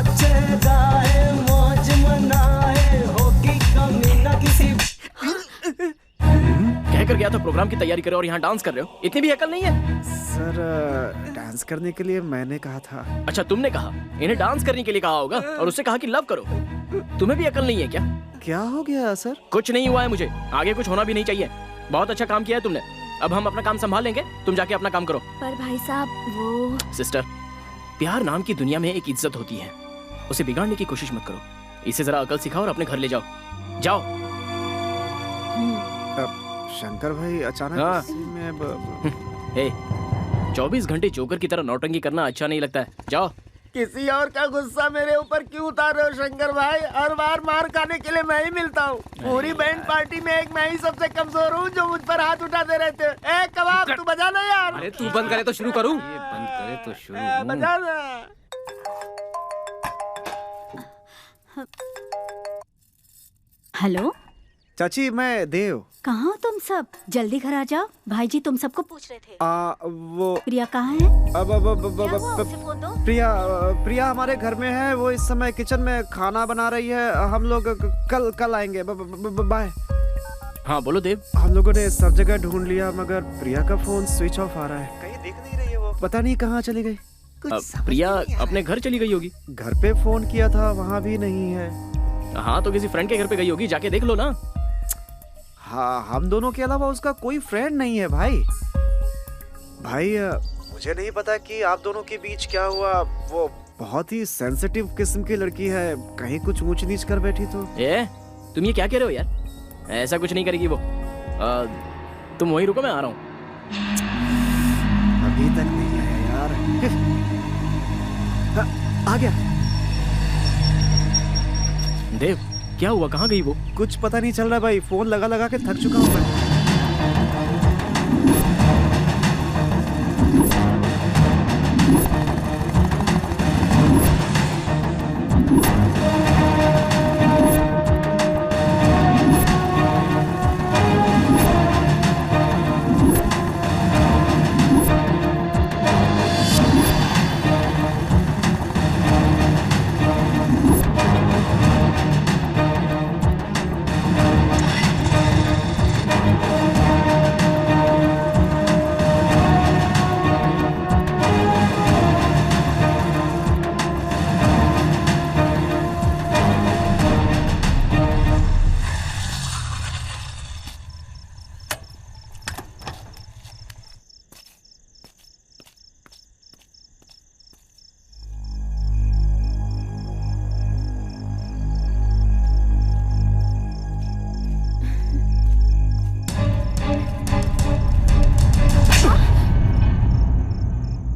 नाचे गाए मौज मनाए होगी कमी ना किसी। कहकर गया था प्रोग्राम की तैयारी करो और यहाँ डांस कर रहे हो। इतनी भी अकल नहीं है? सर डांस करने के लिए मैंने कहा था। अच्छा तुमने कहा, इन्हें डांस करने के लिए कहा होगा और उससे कहा कि लव करो। तुम्हें भी अकल नहीं है क्या? क्या हो गया सर? कुछ नहीं हुआ है मुझे, आगे कुछ होना भी नहीं चाहिए। बहुत अच्छा काम किया है तुमने, अब हम अपना काम संभाल लेंगे, तुम जाके अपना काम करो। पर भाई साहब वो। सिस्टर, प्यार नाम की दुनिया में एक इज्जत होती है, उसे बिगाड़ने की कोशिश मत करो। इसे जरा अकल सिखाओ और अपने घर ले जाओ। जाओ। शंकर भाई अचानक हाँ। में 24 घंटे जोकर की तरह नौटंकी करना अच्छा नहीं लगता है। जाओ। किसी और का गुस्सा मेरे ऊपर क्यों उतार रहे हो शंकर भाई? हर बार मार खाने के लिए मैं ही मिलता हूँ। पूरी बैंड पार्टी में एक मैं ही सबसे कमजोर हूँ जो मुझ पर हाथ उठाते रहते। ए कबाब तू बजा ना यार। अरे तू बंद करे तो शुरू करूँ? ये बंद करे तो शुरू। बजा ना। हेलो चाची, मैं देव। कहाँ हो तुम सब? जल्दी घर आ जाओ, भाई जी तुम सबको पूछ रहे थे। वो प्रिया कहाँ है? क्या हुआ? उसे फोन दो। प्रिया हमारे घर में है, वो इस समय किचन में खाना बना रही है। हम लोग कल आएंगे। बाय। हाँ बोलो देव। हम लोगों ने सब जगह ढूंढ लिया मगर प्रिया का फोन स्विच ऑफ आ रहा है, कहीं दिख नहीं रही है वो। पता नहीं कहाँ चली गई। प्रिया अपने घर चली गई होगी। घर पे फोन किया था, वहाँ भी नहीं है। हाँ तो किसी फ्रेंड के घर पे गई होगी, जाके देख लो ना। हाँ, हम दोनों के अलावा उसका कोई फ्रेंड नहीं है भाई। मुझे नहीं पता कि आप दोनों के बीच क्या हुआ। वो बहुत ही सेंसिटिव किस्म की लड़की है, कहीं कुछ ऊंच नीच कर बैठी तो। तुम ये क्या कह रहे हो यार? ऐसा कुछ नहीं करेगी वो। तुम वहीं रुको, मैं आ रहा हूँ। अभी तक नहीं आया यार। आ गया। देव क्या हुआ, कहाँ गई वो? कुछ पता नहीं चल रहा भाई, फोन लगा लगा के थक चुका हूँ मैं।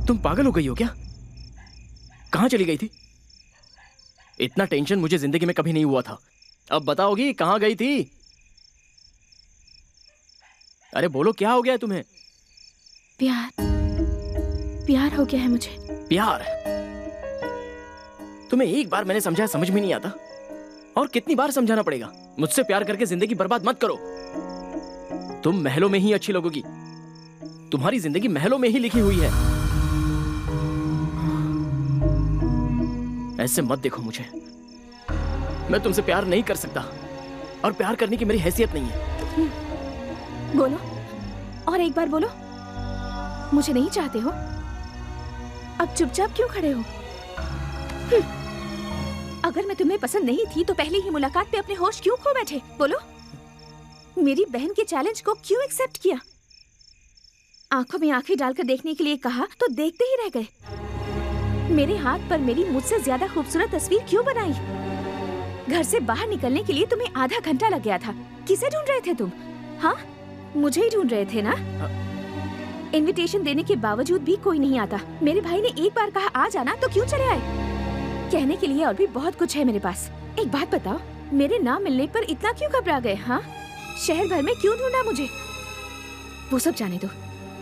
तुम पागल हो गई हो क्या? कहाँ चली गई थी? इतना टेंशन मुझे जिंदगी में कभी नहीं हुआ था। अब बताओगी कहाँ गई थी? अरे बोलो, क्या हो गया है तुम्हें? प्यार हो गया है मुझे। प्यार? तुम्हें एक बार मैंने समझाया, समझ में नहीं आता? और कितनी बार समझाना पड़ेगा? मुझसे प्यार करके जिंदगी बर्बाद मत करो। तुम महलों में ही अच्छी लगोगी, तुम्हारी जिंदगी महलों में ही लिखी हुई है। ऐसे मत देखो मुझे, मैं तुमसे प्यार नहीं कर सकता और प्यार करने की मेरी हैसियत नहीं है। बोलो, और एक बार बोलो, मुझे नहीं चाहते हो? अब चुपचाप क्यों खड़े हो? अगर मैं तुम्हें पसंद नहीं थी तो पहले ही मुलाकात पे अपने होश क्यों खो बैठे? बोलो, मेरी बहन के चैलेंज को क्यों एक्सेप्ट किया? आंखों में आंखें डालकर देखने के लिए कहा तो देखते ही रह गए। मेरे हाथ पर मेरी मुझसे ज्यादा खूबसूरत तस्वीर क्यों बनाई? घर से बाहर निकलने के लिए तुम्हें आधा घंटा लग गया था। किसे ढूंढ रहे थे तुम? हाँ, मुझे ही ढूंढ रहे थे ना? इनविटेशन देने के बावजूद भी कोई नहीं आता। मेरे भाई ने एक बार कहा आ जाना तो क्यों चले आए? कहने के लिए और भी बहुत कुछ है मेरे पास। एक बात बताओ, मेरे ना मिलने पर इतना क्यों घबरा गए? हाँ, शहर भर में क्यों ढूंढा मुझे? वो सब जाने दो।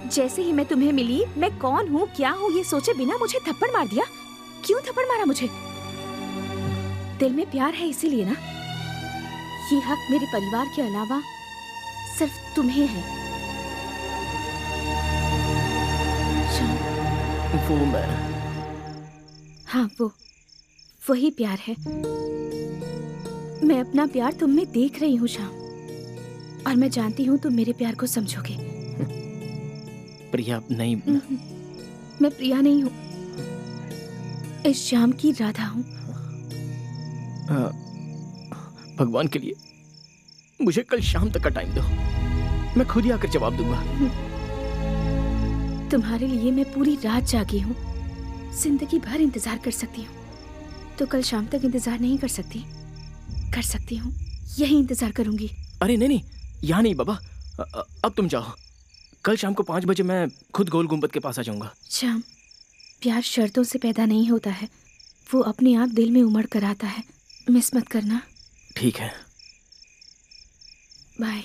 जैसे ही मैं तुम्हें मिली, मैं कौन हूँ, क्या हूँ, ये सोचे बिना मुझे थप्पड़ मार दिया। क्यों थप्पड़ मारा मुझे? दिल में प्यार है इसीलिए ना? ये हक मेरे परिवार के अलावा सिर्फ तुम्हें है। वो मैं? हाँ, वही प्यार है। मैं अपना प्यार तुम में देख रही हूँ श्याम, और मैं जानती हूँ तुम मेरे प्यार को समझोगे। प्रिया नहीं, मैं प्रिया नहीं हूँ, इस श्याम की राधा हूँ। भगवान के लिए मुझे कल शाम तक का टाइम दो, मैं खुद ही आकर जवाब दूंगा। तुम्हारे लिए मैं पूरी रात जागी हूँ, जिंदगी भर इंतजार कर सकती हूँ। तो कल शाम तक इंतजार नहीं कर सकती? कर सकती हूँ, यही इंतजार करूंगी। अरे नहीं नहीं, यहाँ नहीं बाबा, अब तुम जाओ। कल शाम को 5 बजे मैं खुद गोल गुंबद के पास आ जाऊंगा। श्याम, प्यार शर्तों से पैदा नहीं होता है, वो अपने आप दिल में उमड़ कर आता है। मिस मत करना। ठीक है, बाय।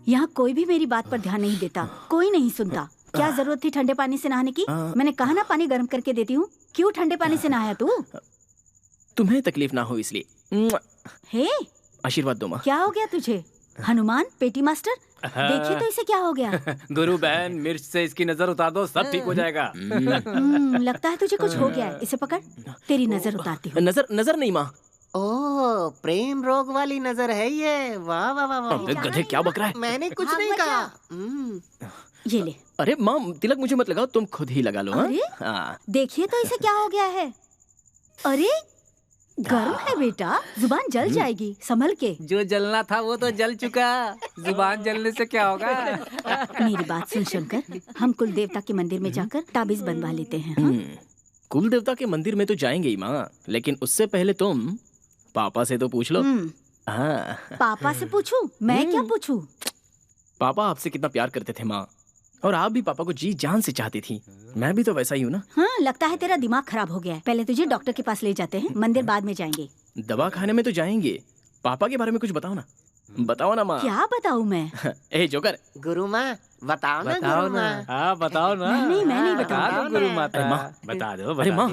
यहाँ कोई भी मेरी बात पर ध्यान नहीं देता, कोई नहीं सुनता। क्या जरूरत थी ठंडे पानी से नहाने की? मैंने कहा ना पानी गर्म करके देती हूँ। क्यों ठंडे पानी से नहाया तू? तुम्हें तकलीफ ना हो इसलिए। हे, आशीर्वाद दो माँ। क्या हो गया तुझे? हनुमान पेटी मास्टर, देखिए तो इसे क्या हो गया? गुरु बहन, मिर्च से इसकी नजर उतार दो, सब ठीक हो जाएगा। लगता है तुझे कुछ हो गया है। इसे पकड़, तेरी नजर उतारती हूँ। नजर नहीं माँ। ओह, प्रेम रोग वाली नजर है ये। वाह वाह वाह वाह। गधे, क्या बक रहा है? मैंने कुछ नहीं कहा। ये ले। अरे माँ, तिलक मुझे मत लगाओ, तुम खुद ही लगा लो। हाँ, देखिए तो इसे क्या हो गया है? अरे गर्म है बेटा, जुबान जल जाएगी, संभल के। जो जलना था वो तो जल चुका, जुबान जलने से क्या होगा? मेरी बात सुन शंकर, हम कुल देवता के मंदिर में जाकर ताबीज बनवा लेते हैं। कुल देवता के मंदिर में तो जाएंगे ही माँ, लेकिन उससे पहले तुम पापा से तो पूछ लो। हाँ। पापा से पूछूं? मैं क्या पूछूं? पापा आपसे कितना प्यार करते थे माँ, और आप भी पापा को जी जान से चाहती थी। मैं भी तो वैसा ही हूँ ना। हाँ, लगता है तेरा दिमाग खराब हो गया है। पहले तुझे डॉक्टर के पास ले जाते हैं, मंदिर बाद में जाएंगे। दवा खाने में तो जाएंगे, पापा के बारे में कुछ बताओ ना। बताओ ना माँ। क्या बताऊँ मैं? ए जोकर। गुरु माँ बताओ ना, गुरु माँ। हाँ बताओ ना। मैं नहीं बताऊंगा। गुरु माता। अरे माँ बता दो। अरे माँ,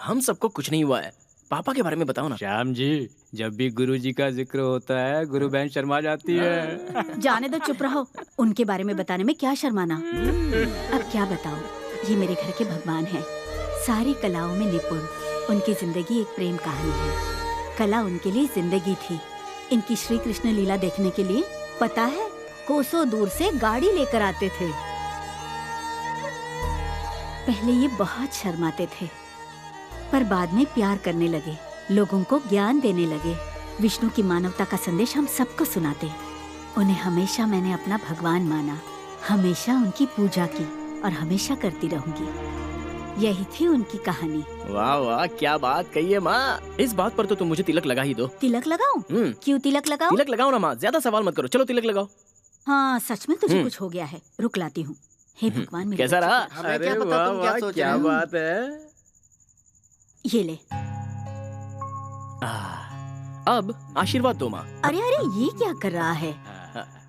हम सबको कुछ नहीं हुआ है, पापा के बारे में बताओ ना। श्याम जी, जब भी गुरु जी का जिक्र होता है गुरु बहन शर्मा जाती है। जाने दो, चुप रहो। उनके बारे में बताने में क्या शर्माना। अब क्या बताओ, ये मेरे घर के भगवान हैं, सारी कलाओं में निपुण। उनकी जिंदगी एक प्रेम कहानी है। कला उनके लिए जिंदगी थी। इनकी श्री कृष्ण लीला देखने के लिए पता है कोसों दूर से गाड़ी लेकर आते थे। पहले ये बहुत शर्माते थे, पर बाद में प्यार करने लगे, लोगों को ज्ञान देने लगे। विष्णु की मानवता का संदेश हम सबको सुनाते। उन्हें हमेशा मैंने अपना भगवान माना, हमेशा उनकी पूजा की और हमेशा करती रहूंगी। यही थी उनकी कहानी। वाह वाह, क्या बात कही है माँ। इस बात पर तो तुम मुझे तिलक लगा ही दो। तिलक लगाऊं? क्यों तिलक लगाऊं? तिलक लगाओ ना माँ, ज्यादा सवाल मत करो, चलो तिलक लगाओ। हाँ, सच में तुझे कुछ हो गया है, रुक लाती हूँ। हे भगवान, मेरे कैसा रहा? हमें क्या पता तुम क्या सोच रहे हो। बात है। ये ले। अब आशीर्वाद दो माँ। अरे अरे, ये क्या कर रहा है?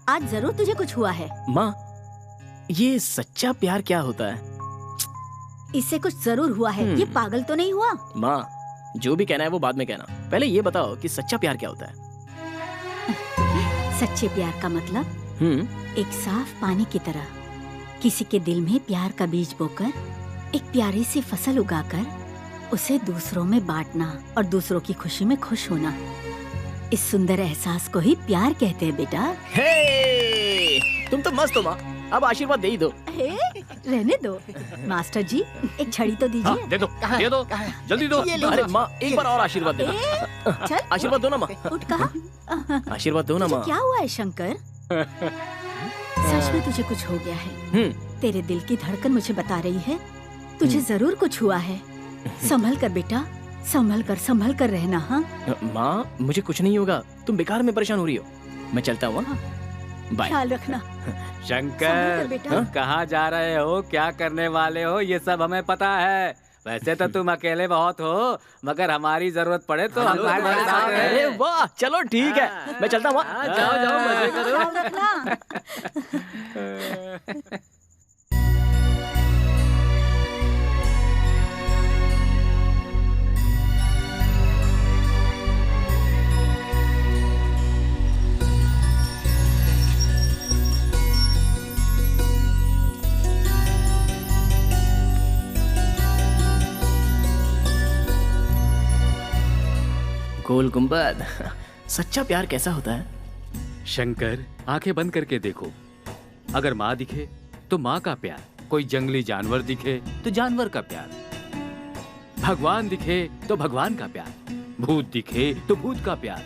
आज जरूर तुझे कुछ हुआ है। माँ, ये सच्चा प्यार क्या होता है? इससे कुछ जरूर हुआ है। ये पागल तो नहीं हुआ? माँ, जो भी कहना है वो बाद में कहना, पहले ये बताओ कि सच्चा प्यार क्या होता है? सच्चे प्यार का मतलब एक साफ पानी की तरह किसी के दिल में प्यार का बीज बोकर एक प्यारी सी फसल उगाकर उसे दूसरों में बांटना और दूसरों की खुशी में खुश होना। इस सुंदर एहसास को ही प्यार कहते हैं बेटा। हे, तुम तो मस्त हो माँ, अब आशीर्वाद दे ही दो। रहने दो। मास्टर जी, एक छड़ी तो दीजिए। हाँ, दे दो, दे दो, जल्दी दो। अरे माँ, एक बार और आशीर्वाद दे दो। चल, आशीर्वाद दो ना माँ। उठ कहा। आशीर्वाद दो ना माँ। क्या हुआ है शंकर? सच में तुझे कुछ हो गया है। तेरे दिल की धड़कन मुझे बता रही है तुझे जरूर कुछ हुआ है। संभल कर बेटा, संभल कर रहना। हाँ माँ, मुझे कुछ नहीं होगा, तुम बेकार में परेशान हो रही हो। मैं चलता हूँ। बाय। ख्याल रखना। शंकर, तुम कहाँ जा रहे हो, क्या करने वाले हो, ये सब हमें पता है। वैसे तो तुम अकेले बहुत हो, मगर हमारी जरूरत पड़े तो हमारे साथ हैं। अरे वाह, चलो ठीक है, मैं चलता हूँ। जाओ जाओ, मजे करो। ख्याल रखना। गोल गुंबद। सच्चा प्यार कैसा होता है? शंकर, आंखें बंद करके देखो। अगर माँ दिखे तो माँ का प्यार, कोई जंगली जानवर दिखे तो जानवर का प्यार, भगवान दिखे तो भगवान का प्यार, भूत दिखे तो भूत का प्यार,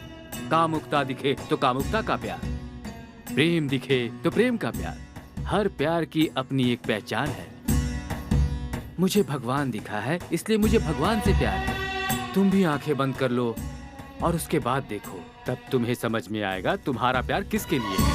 कामुकता दिखे तो कामुकता का प्यार, प्रेम दिखे तो प्रेम का प्यार। हर प्यार की अपनी एक पहचान है। मुझे भगवान दिखा है, इसलिए मुझे भगवान से प्यार है। तुम भी आंखें बंद कर लो और उसके बाद देखो, तब तुम्हें समझ में आएगा तुम्हारा प्यार किसके लिए है।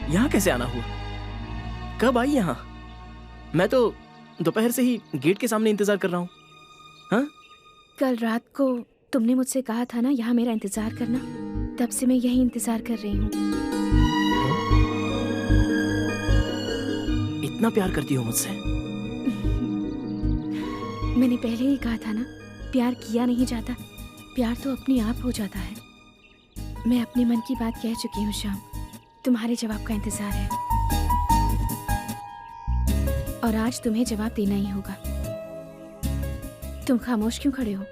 यहाँ कैसे आना हुआ? कब आई यहाँ? मैं तो दोपहर से ही गेट के सामने इंतजार कर रहा हूँ। हाँ? कल रात को तुमने मुझसे कहा था ना यहाँ मेरा इंतजार करना, तब से मैं यही इंतजार कर रही हूँ। इतना प्यार करती हो मुझसे? मैंने पहले ही कहा था ना, प्यार किया नहीं जाता, प्यार तो अपने आप हो जाता है। मैं अपने मन की बात कह चुकी हूँ श्याम, तुम्हारे जवाब का इंतजार है और आज तुम्हें जवाब देना ही होगा। तुम खामोश क्यों खड़े हो?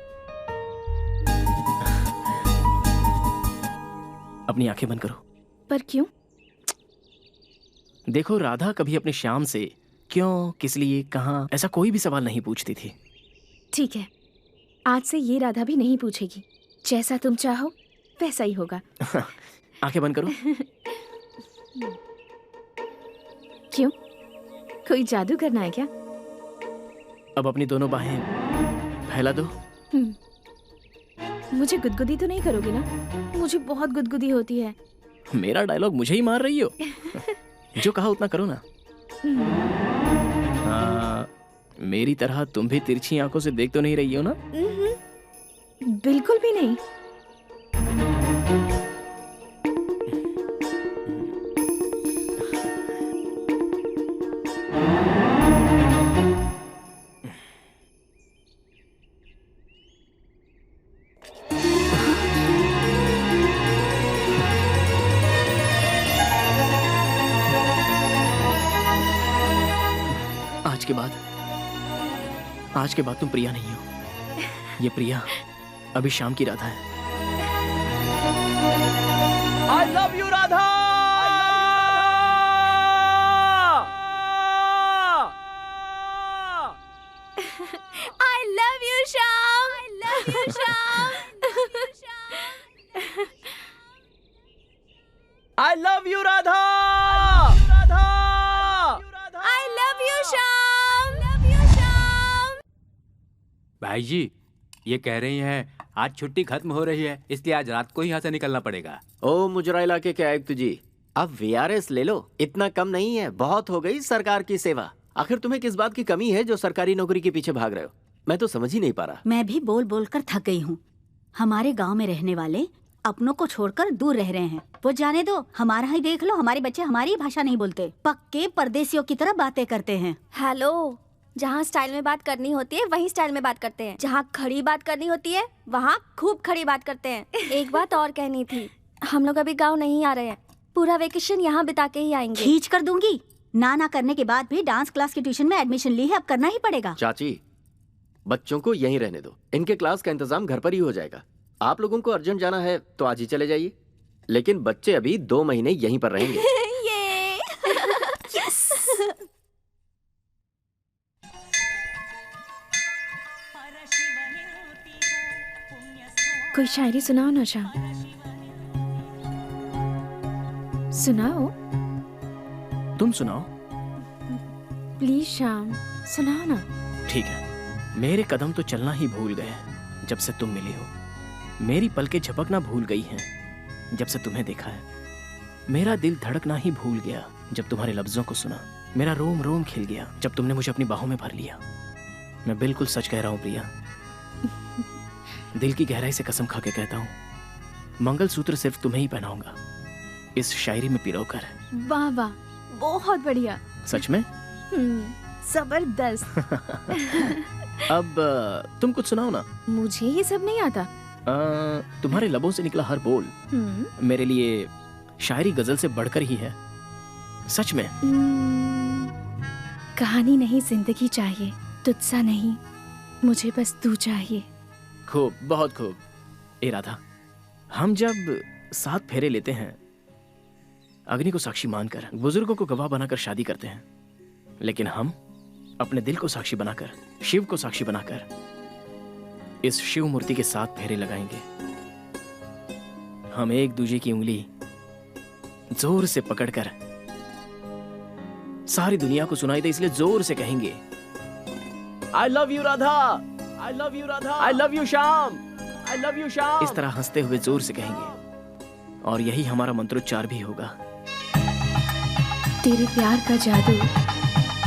अपनी आंखें बंद करो। पर क्यों? देखो, राधा कभी अपने श्याम से क्यों, किस लिए, कहाँ, ऐसा कोई भी सवाल नहीं पूछती थी। ठीक है, आज से ये राधा भी नहीं पूछेगी। जैसा तुम चाहो वैसा ही होगा। आंखें बंद करो। क्यों, कोई जादू करना है क्या? अब अपनी दोनों बाहें फैला दो। मुझे गुदगुदी तो नहीं करोगे ना? मुझे बहुत गुदगुदी होती है। मेरा डायलॉग मुझे ही मार रही हो? जो कहा उतना करो ना। मेरी तरह तुम भी तिरछी आंखों से देख तो नहीं रही हो ना? बिल्कुल भी नहीं। आज के बाद तुम प्रिया नहीं हो। ये प्रिया अभी शाम की राधा है। I love you, Radha. I love you, Shyam. I love you, Shyam. I love you, Radha. I love you, Shyam. भाई जी, ये कह रही हैं आज छुट्टी खत्म हो रही है, इसलिए आज रात को ही यहाँ से निकलना पड़ेगा। ओ मुजरा इलाके के आयुक्त जी, अब VRS ले लो, इतना कम नहीं है, बहुत हो गई सरकार की सेवा। आखिर तुम्हें किस बात की कमी है जो सरकारी नौकरी के पीछे भाग रहे हो? मैं तो समझ ही नहीं पा रहा। मैं भी बोल बोल कर थक गई हूँ। हमारे गांव में रहने वाले अपनों को छोड़कर दूर रह रहे हैं। वो जाने दो, हमारा ही देख लो, हमारे बच्चे हमारी भाषा नहीं बोलते, पक्के परदेसियों की तरह बातें करते हैं। हेलो, जहाँ स्टाइल में बात करनी होती है वहीं स्टाइल में बात करते हैं, जहाँ खड़ी बात करनी होती है वहाँ खूब खड़ी बात करते हैं। एक बात और कहनी थी, हम लोग अभी गांव नहीं आ रहे हैं, पूरा वेकेशन यहाँ बिता के ही आएंगे। खींच कर दूंगी। ना करने के बाद भी डांस क्लास की ट्यूशन में एडमिशन ली है, अब करना ही पड़ेगा। चाची, बच्चों को यहीं रहने दो, इनके क्लास का इंतजाम घर पर ही हो जाएगा। आप लोगों को अर्जेंट जाना है तो आज ही चले जाइए, लेकिन बच्चे अभी 2 महीने यहीं पर रहेंगे। कोई शायरी सुनाओ ना श्याम, सुनाओ। तुम सुनाओ। प्लीज श्याम, सुनाओ ना। ठीक है। मेरे कदम तो चलना ही भूल गए जब से तुम मिली हो। मेरी पलकें झपकना भूल गई हैं जब से तुम्हें देखा है। मेरा दिल धड़कना ही भूल गया जब तुम्हारे लफ्जों को सुना। मेरा रोम रोम खिल गया जब तुमने मुझे अपनी बाहों में भर लिया। मैं बिल्कुल सच कह रहा हूँ प्रिया, दिल की गहराई से कसम खा के कहता हूँ, मंगलसूत्र सिर्फ तुम्हें ही पहनाऊंगा, इस शायरी में पिरोकर। वाह वाह, बहुत बढ़िया। सच में? जबरदस्त। अब तुम कुछ सुनाओ ना। मुझे ये सब नहीं आता। तुम्हारे लबों से निकला हर बोल मेरे लिए शायरी गजल से बढ़कर ही है, सच में। कहानी नहीं जिंदगी चाहिए, तुझसा नहीं, मुझे बस तू चाहिए। खूब, बहुत खूब। ए राधा, हम जब 7 फेरे लेते हैं, अग्नि को साक्षी मानकर, बुजुर्गों को गवाह बनाकर शादी करते हैं, लेकिन हम अपने दिल को साक्षी बनाकर, शिव को साक्षी बनाकर इस शिव मूर्ति के 7 फेरे लगाएंगे। हम एक दूजे की उंगली जोर से पकड़कर, सारी दुनिया को सुनाई दे इसलिए जोर से कहेंगे, I love you Radha, I love you Radha, I love you Shyam, I love you Shyam. इस तरह हंसते हुए जोर से कहेंगे, और यही हमारा मंत्रोच्चार भी होगा। तेरे प्यार का जादू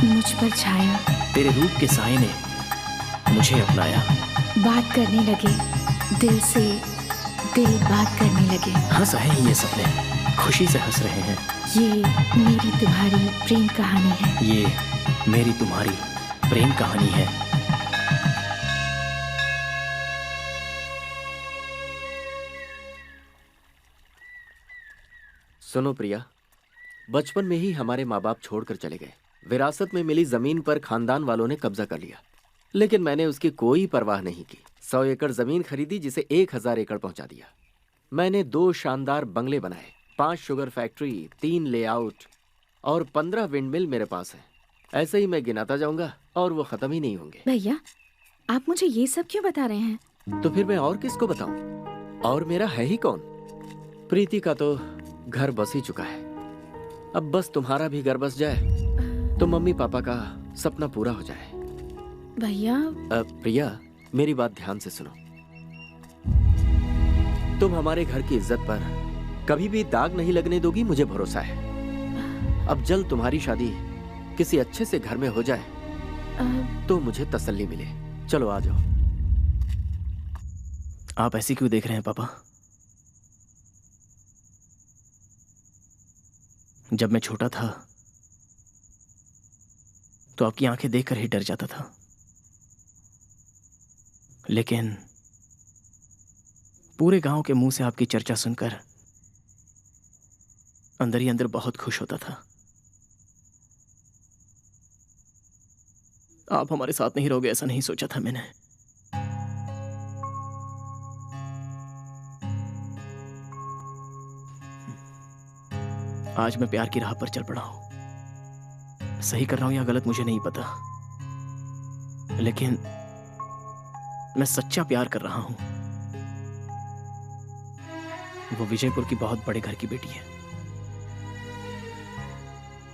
मुझ पर छाया, तेरे रूप के साए ने मुझे अपनाया। बात करने लगे दिल से, दिल बात करने लगे। हंस रहे हैं ये सपने, खुशी से हंस रहे हैं। ये मेरी तुम्हारी प्रेम कहानी है। ये मेरी तुम्हारी प्रेम कहानी है। सुनो प्रिया, बचपन में ही हमारे माँ बाप छोड़कर चले गए। विरासत में मिली जमीन पर खानदान वालों ने कब्जा कर लिया, लेकिन मैंने उसकी कोई परवाह नहीं की। 100 एकड़ जमीन खरीदी जिसे 1000 एकड़ पहुंचा दिया। मैंने 2 शानदार बंगले बनाए, 5 शुगर फैक्ट्री, 3 लेआउट और 15 विंडमिल मेरे पास है। ऐसे ही मैं गिनाता जाऊंगा और वो खत्म ही नहीं होंगे। भैया, आप मुझे ये सब क्यों बता रहे हैं? तो फिर मैं और किसको बताऊं? और मेरा है ही कौन? प्रीति का तो घर बस ही चुका है, अब बस तुम्हारा भी घर बस जाए तो मम्मी पापा का सपना पूरा हो जाए। भैया। प्रिया, मेरी बात ध्यान से सुनो। तुम हमारे घर की इज्जत पर कभी भी दाग नहीं लगने दोगी, मुझे भरोसा है। अब जल्द तुम्हारी शादी किसी अच्छे से घर में हो जाए तो मुझे तसल्ली मिले। चलो आ जाओ। आप ऐसे क्यों देख रहे हैं पापा? जब मैं छोटा था तो आपकी आंखें देखकर ही डर जाता था, लेकिन पूरे गांव के मुंह से आपकी चर्चा सुनकर अंदर ही अंदर बहुत खुश होता था। आप हमारे साथ नहीं रहोगे ऐसा नहीं सोचा था मैंने। आज मैं प्यार की राह पर चल पड़ा हूं। सही कर रहा हूं या गलत मुझे नहीं पता, लेकिन मैं सच्चा प्यार कर रहा हूं। वो विजयपुर की बहुत बड़े घर की बेटी है,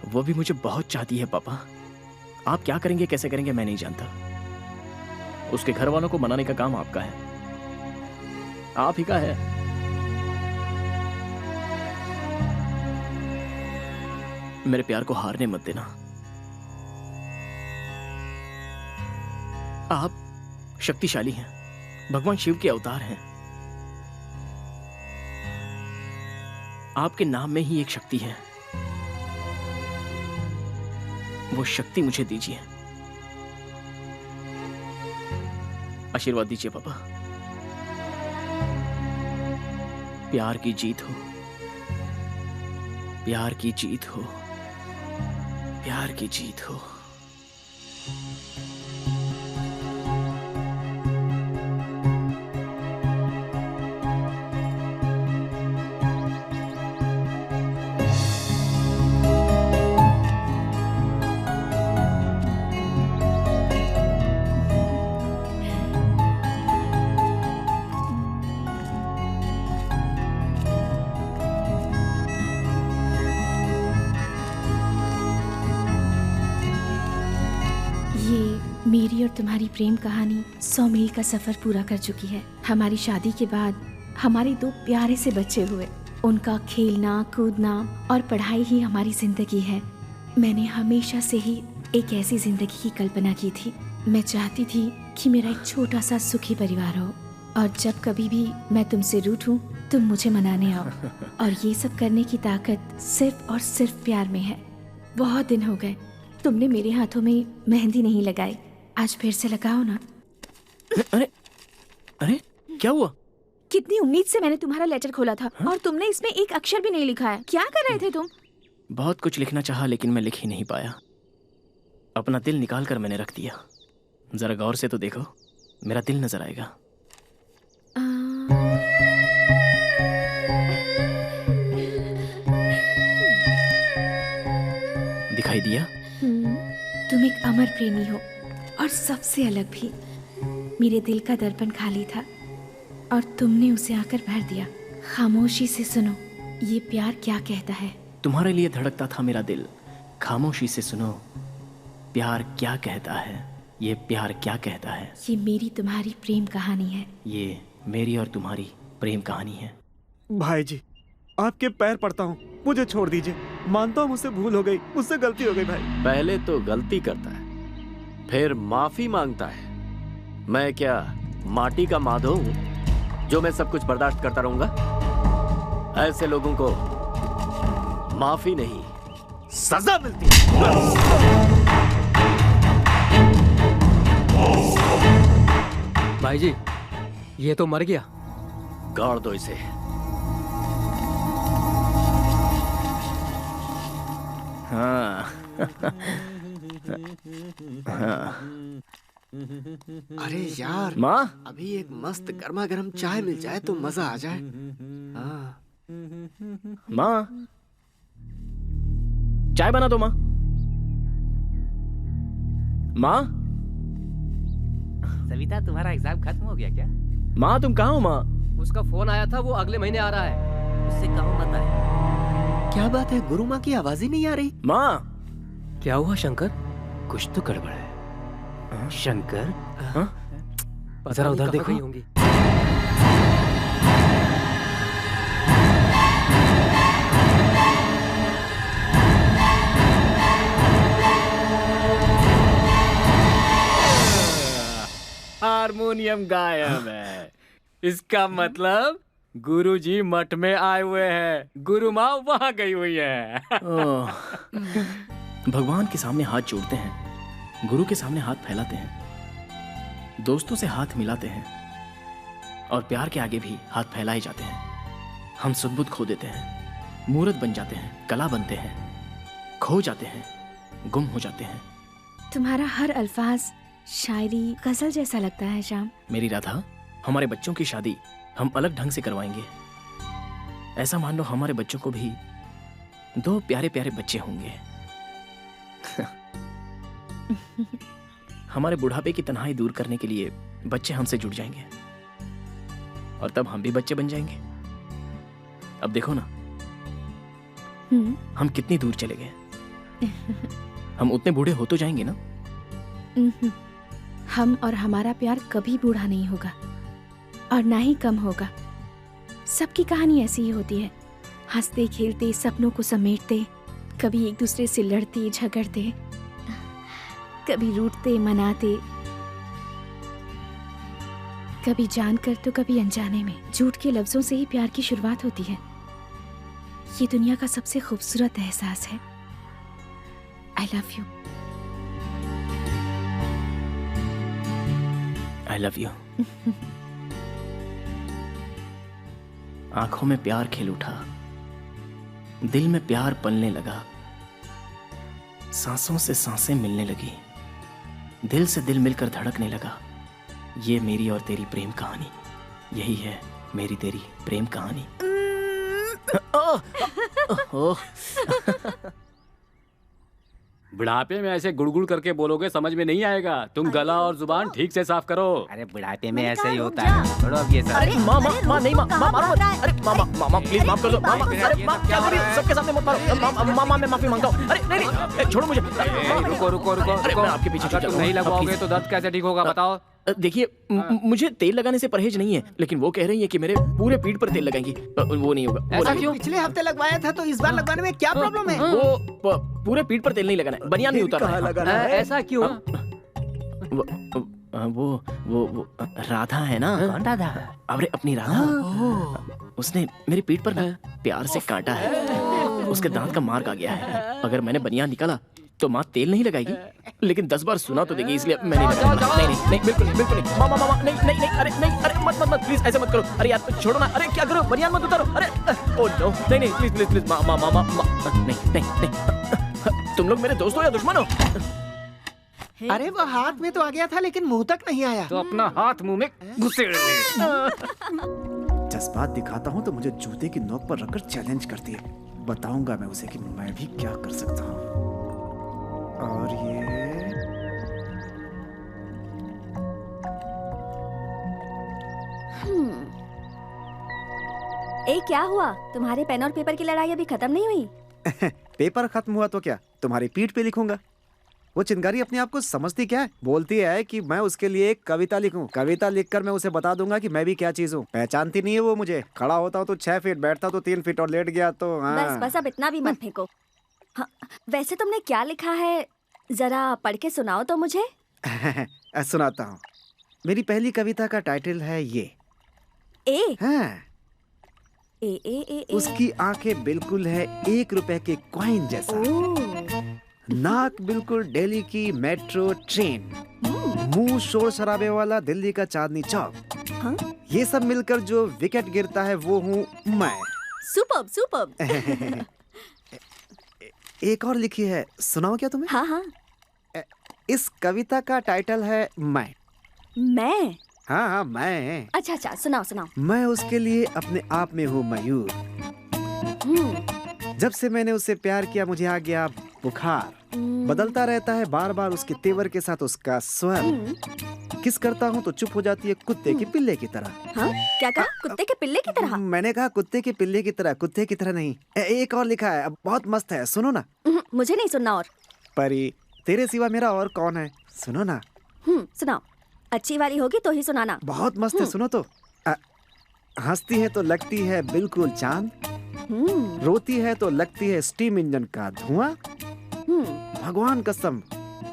वो भी मुझे बहुत चाहती है पापा। आप क्या करेंगे कैसे करेंगे मैं नहीं जानता, उसके घर वालों को मनाने का काम आपका है, आप ही का है। मेरे प्यार को हारने मत देना। आप शक्तिशाली हैं, भगवान शिव के अवतार हैं। आपके नाम में ही एक शक्ति है, वो शक्ति मुझे दीजिए, आशीर्वाद दीजिए पापा। प्यार की जीत हो, प्यार की जीत हो, प्यार की जीत हो। मेरी और तुम्हारी प्रेम कहानी 100 मील का सफर पूरा कर चुकी है। हमारी शादी के बाद हमारे 2 प्यारे से बच्चे हुए। उनका खेलना, कूदना और पढ़ाई ही हमारी जिंदगी है। मैंने हमेशा से ही एक ऐसी जिंदगी की कल्पना की थी। मैं चाहती थी कि मेरा एक छोटा सा सुखी परिवार हो, और जब कभी भी मैं तुमसे रूठूं तुम मुझे मनाने आओ। और ये सब करने की ताकत सिर्फ और सिर्फ प्यार में है। बहुत दिन हो गए तुमने मेरे हाथों में मेहंदी नहीं लगाई, आज फिर से लगाओ ना। अरे अरे क्या हुआ? कितनी उम्मीद से मैंने तुम्हारा लेटर खोला था और तुमने इसमें एक अक्षर भी नहीं लिखा है। क्या कर रहे थे तुम? बहुत कुछ लिखना चाहा लेकिन मैं लिख ही नहीं पाया। अपना दिल निकाल कर मैंने रख दिया। जरा गौर से तो देखो, मेरा दिल नजर आएगा। दिखाई दिया? तुम एक अमर प्रेमी हो और सबसे अलग भी। मेरे दिल का दर्पण खाली था और तुमने उसे आकर भर दिया। खामोशी से सुनो, ये प्यार क्या कहता है। तुम्हारे लिए धड़कता था मेरा दिल, खामोशी से सुनो प्यार क्या कहता है। ये प्यार क्या कहता है। ये मेरी तुम्हारी प्रेम कहानी है। ये मेरी और तुम्हारी प्रेम कहानी है। भाई जी आपके पैर पड़ता हूँ, मुझे छोड़ दीजिए। मानता हूँ मुझसे भूल हो गई, मुझसे गलती हो गई भाई। पहले तो गलती करता है, फिर माफी मांगता है। मैं क्या माटी का माधव हूँ जो मैं सब कुछ बर्दाश्त करता रहूंगा? ऐसे लोगों को माफी नहीं सजा मिलती है। भाई जी ये तो मर गया। गाड़ दो इसे। हाँ। अरे यार माँ, अभी एक मस्त गर्मा गर्म चाय मिल जाए तो मजा आ जाए। हाँ। माँ चाय बना दो। माँ माँ सविता तुम्हारा एग्जाम खत्म हो गया क्या? माँ तुम कहाँ हो? माँ उसका फोन आया था, वो अगले महीने आ रहा है। उससे कहो मत आए। क्या बात है, गुरु माँ की आवाज ही नहीं आ रही। माँ क्या हुआ शंकर? कुछ तो गड़बड़ है। शंकर जरा उधर देखो। होंगी। हारमोनियम गायब है। इसका मतलब गुरुजी मठ में आए हुए हैं, गुरु माँ वहां गई हुई है। भगवान के सामने हाथ जोड़ते हैं, गुरु के सामने हाथ फैलाते हैं, दोस्तों से हाथ मिलाते हैं और प्यार के आगे भी हाथ फैलाए जाते हैं। हम सुध-बुध खो देते हैं, मूर्त बन जाते हैं, कला बनते हैं, खो जाते हैं, गुम हो जाते हैं। तुम्हारा हर अल्फाज शायरी गजल जैसा लगता है श्याम। मेरी राधा, हमारे बच्चों की शादी हम अलग ढंग से करवाएंगे। ऐसा मान लो हमारे बच्चों को भी 2 प्यारे प्यारे बच्चे होंगे। हमारे बुढ़ापे की तन्हाई दूर करने के लिए बच्चे हमसे जुड़ जाएंगे और तब हम भी बच्चे बन जाएंगे। अब देखो ना हम कितनी दूर चले गए। हम उतने बूढ़े हो तो जाएंगे ना। हम और हमारा प्यार कभी बूढ़ा नहीं होगा और ना ही कम होगा। सबकी कहानी ऐसी ही होती है, हंसते खेलते सपनों को समेटते, कभी एक दूसरे से लड़ते झगड़ते, कभी रूठते मनाते, कभी जानकर तो कभी अनजाने में। झूठ के लफ्जों से ही प्यार की शुरुआत होती है। ये दुनिया का सबसे खूबसूरत एहसास है। I love you. I love you. आंखों में प्यार खिल उठा, दिल में प्यार पलने लगा, सांसों से सांसें मिलने लगी, दिल से दिल मिलकर धड़कने लगा। ये मेरी और तेरी प्रेम कहानी, यही है मेरी तेरी प्रेम कहानी। बुढ़ापे में ऐसे गुड़गुड़ करके बोलोगे समझ में नहीं आएगा। तुम गला और जुबान ठीक से साफ करो। अरे बुढ़ापे में ऐसे ही होता है। छोड़ो अब ये सब। अरे माँ नहीं माँ मारो मत। अरे मामा प्लीज माफ कर दो। मामा अरे माँ क्या कर रही हो? सबके सामने मत मारो। मामा मैं माफी मांगता हूँ। अरे नहीं छोड़ो मुझे। रुको। अरे मैं आपके पीछे अगर तुम नहीं लगवाओगे तो दर्द कैसे ठीक होगा बताओ। देखिए मुझे तेल लगाने से परहेज नहीं है, लेकिन वो कह रही है कि मेरे पूरे पीठ पर तेल लगाएंगी। वो नहीं होगा। ऐसा क्यों? पिछले हफ्ते लगवाया था तो इस बार लगवाने में क्या प्रॉब्लम है? वो पूरे पीठ पर तेल नहीं लगाना है, बनियान नहीं उतारना है। लगाना है? ऐसा क्यों? वो राधा है ना? कौन राधा? अरे अपनी राधा, उसने मेरी पीठ पर ना प्यार से काटा है, उसके दांत का मार्क आ गया है। अगर मैंने बनियान निकाला तो माँ तेल नहीं लगाएगी, लेकिन 10 बार सुना तो देगी, इसलिए मैं नहीं लगाऊंगा। नहीं, बिल्कुल नहीं। मामा नहीं, अरे मत प्लीज, ऐसे मत करो। अरे यार छोड़ो ना, अरे क्या करो, बनियान मत उतारो। अरे ओ नो, नहीं प्लीज मामा नहीं। तुम लोग मेरे दोस्त हो या दुश्मन हो? अरे वो हाथ में तो आ गया था लेकिन मुंह तक नहीं आया। तो अपना हाथ मुंह में घुसेड़ ले। जज्बात दिखाता हूँ तो मुझे जूते की नोक पर रखकर चैलेंज करती है। बताऊंगा मैं उसे कि मैं भी क्या कर सकता हूँ। और ये क्या हुआ? तुम्हारे पेन और पेपर की लड़ाई अभी खत्म नहीं हुई? पेपर खत्म हुआ तो क्या, तुम्हारी पीठ पे लिखूंगा। वो चिंगारी अपने आप को समझती क्या है? बोलती है कि मैं उसके लिए एक कविता लिखूं। कविता लिखकर मैं उसे बता दूंगा कि मैं भी क्या चीज हूँ। पहचानती नहीं है वो मुझे। खड़ा होता हूँ तो 6 फीट, बैठता तो 3 फीट और लेट गया तो हाँ। बस अब इतना भी मत फेंको। हाँ, वैसे तुमने क्या लिखा है, जरा पढ़ के सुनाओ तो मुझे। सुनाता हूँ। मेरी पहली कविता का टाइटल है ये। ए हाँ। ए। उसकी आंखें बिल्कुल है 1 रुपए के कॉइन जैसा, नाक बिल्कुल दिल्ली की मेट्रो ट्रेन, मुंह शोर शराबे वाला दिल्ली का चांदनी चौक। हाँ? ये सब मिलकर जो विकेट गिरता है वो हूँ मैं। सुपर्ब। एक और लिखी है, सुनाओ क्या तुम्हें? हाँ। इस कविता का टाइटल है मैं। हाँ मैं। अच्छा सुनाओ। मैं उसके लिए अपने आप में हूँ मयूर। जब से मैंने उससे प्यार किया मुझे आ गया बुखार। बदलता रहता है बार बार उसके तेवर के साथ उसका स्वर। किस करता हूँ तो चुप हो जाती है कुत्ते के पिल्ले की तरह। हाँ? क्या कहा? कुत्ते के पिल्ले की तरह? मैंने कहा कुत्ते के पिल्ले की तरह, कुत्ते की तरह नहीं। एक और लिखा है, बहुत मस्त है, सुनो ना। मुझे नहीं सुनना। और परी, तेरे सिवा मेरा और कौन है, सुनो ना। सुनाओ। अच्छी वाली होगी तो ही सुनाना। बहुत मस्त है, सुनो तो। हंसती है तो लगती है बिल्कुल चांद, रोती है तो लगती है स्टीम इंजन का धुआं। भगवान कसम,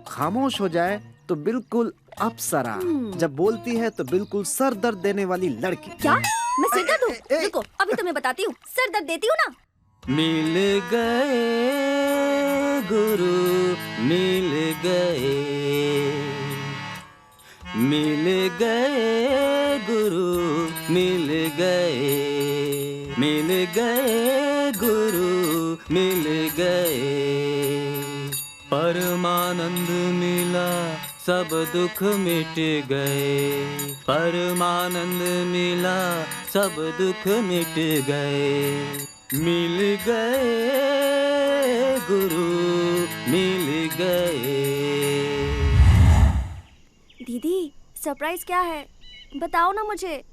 खामोश हो जाए तो बिल्कुल अप्सरा, जब बोलती है तो बिल्कुल सर दर्द देने वाली लड़की। क्या? मैं सिर दर्द दूं? रुको, अभी तुम्हें बताती हूँ। सर दर्द देती हूँ ना। मिल गए गुरु, मिल गए गुरु, मिल गए गुरु, मिल गए। परमानंद मिला सब दुख मिट गए, परमानंद मिला सब दुख मिट गए। मिल गए गुरु, मिल गए। दीदी, सरप्राइज क्या है? बताओ ना मुझे।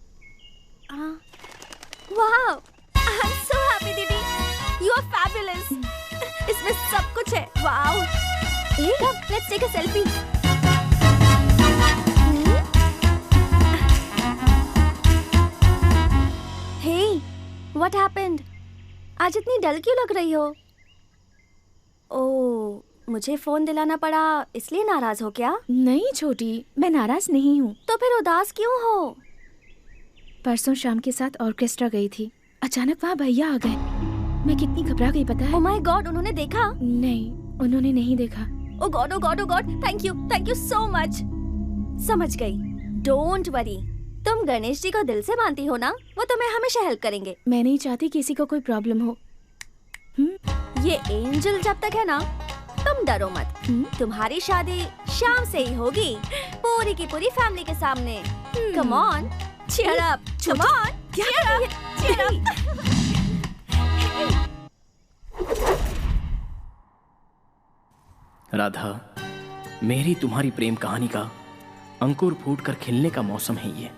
वाह, आई एम सो हैप्पी दीदी, यू आर फैबुलस। इसमें सब कुछ है। Wow. Come, let's take a selfie. Hey, what happened? आज इतनी डल क्यों लग रही हो? ओह, मुझे फोन दिलाना पड़ा, इसलिए नाराज हो क्या? नहीं छोटी, मैं नाराज नहीं हूँ। तो फिर उदास क्यों हो? परसों शाम के साथ ऑर्केस्ट्रा गई थी, अचानक वहाँ भैया आ गए। मैं कितनी घबरा गई पता है? ओह माय गॉड, उन्होंने देखा? नहीं, उन्होंने नहीं देखा। Oh God, thank you so much. समझ गई, डोंट वरी। तुम गणेश जी को दिल से मानती हो ना, वो तुम्हें हमेशा हेल्प करेंगे। मैं नहीं चाहती किसी को कोई प्रॉब्लम हो। ये एंजल जब तक है ना, तुम डरो मत। तुम्हारी शादी शाम से ही होगी, पूरी की पूरी फैमिली के सामने। Come on, cheer up, come on, cheer up. Radha, मेरी तुम्हारी प्रेम कहानी का अंकुर फूटकर खिलने का मौसम है ये।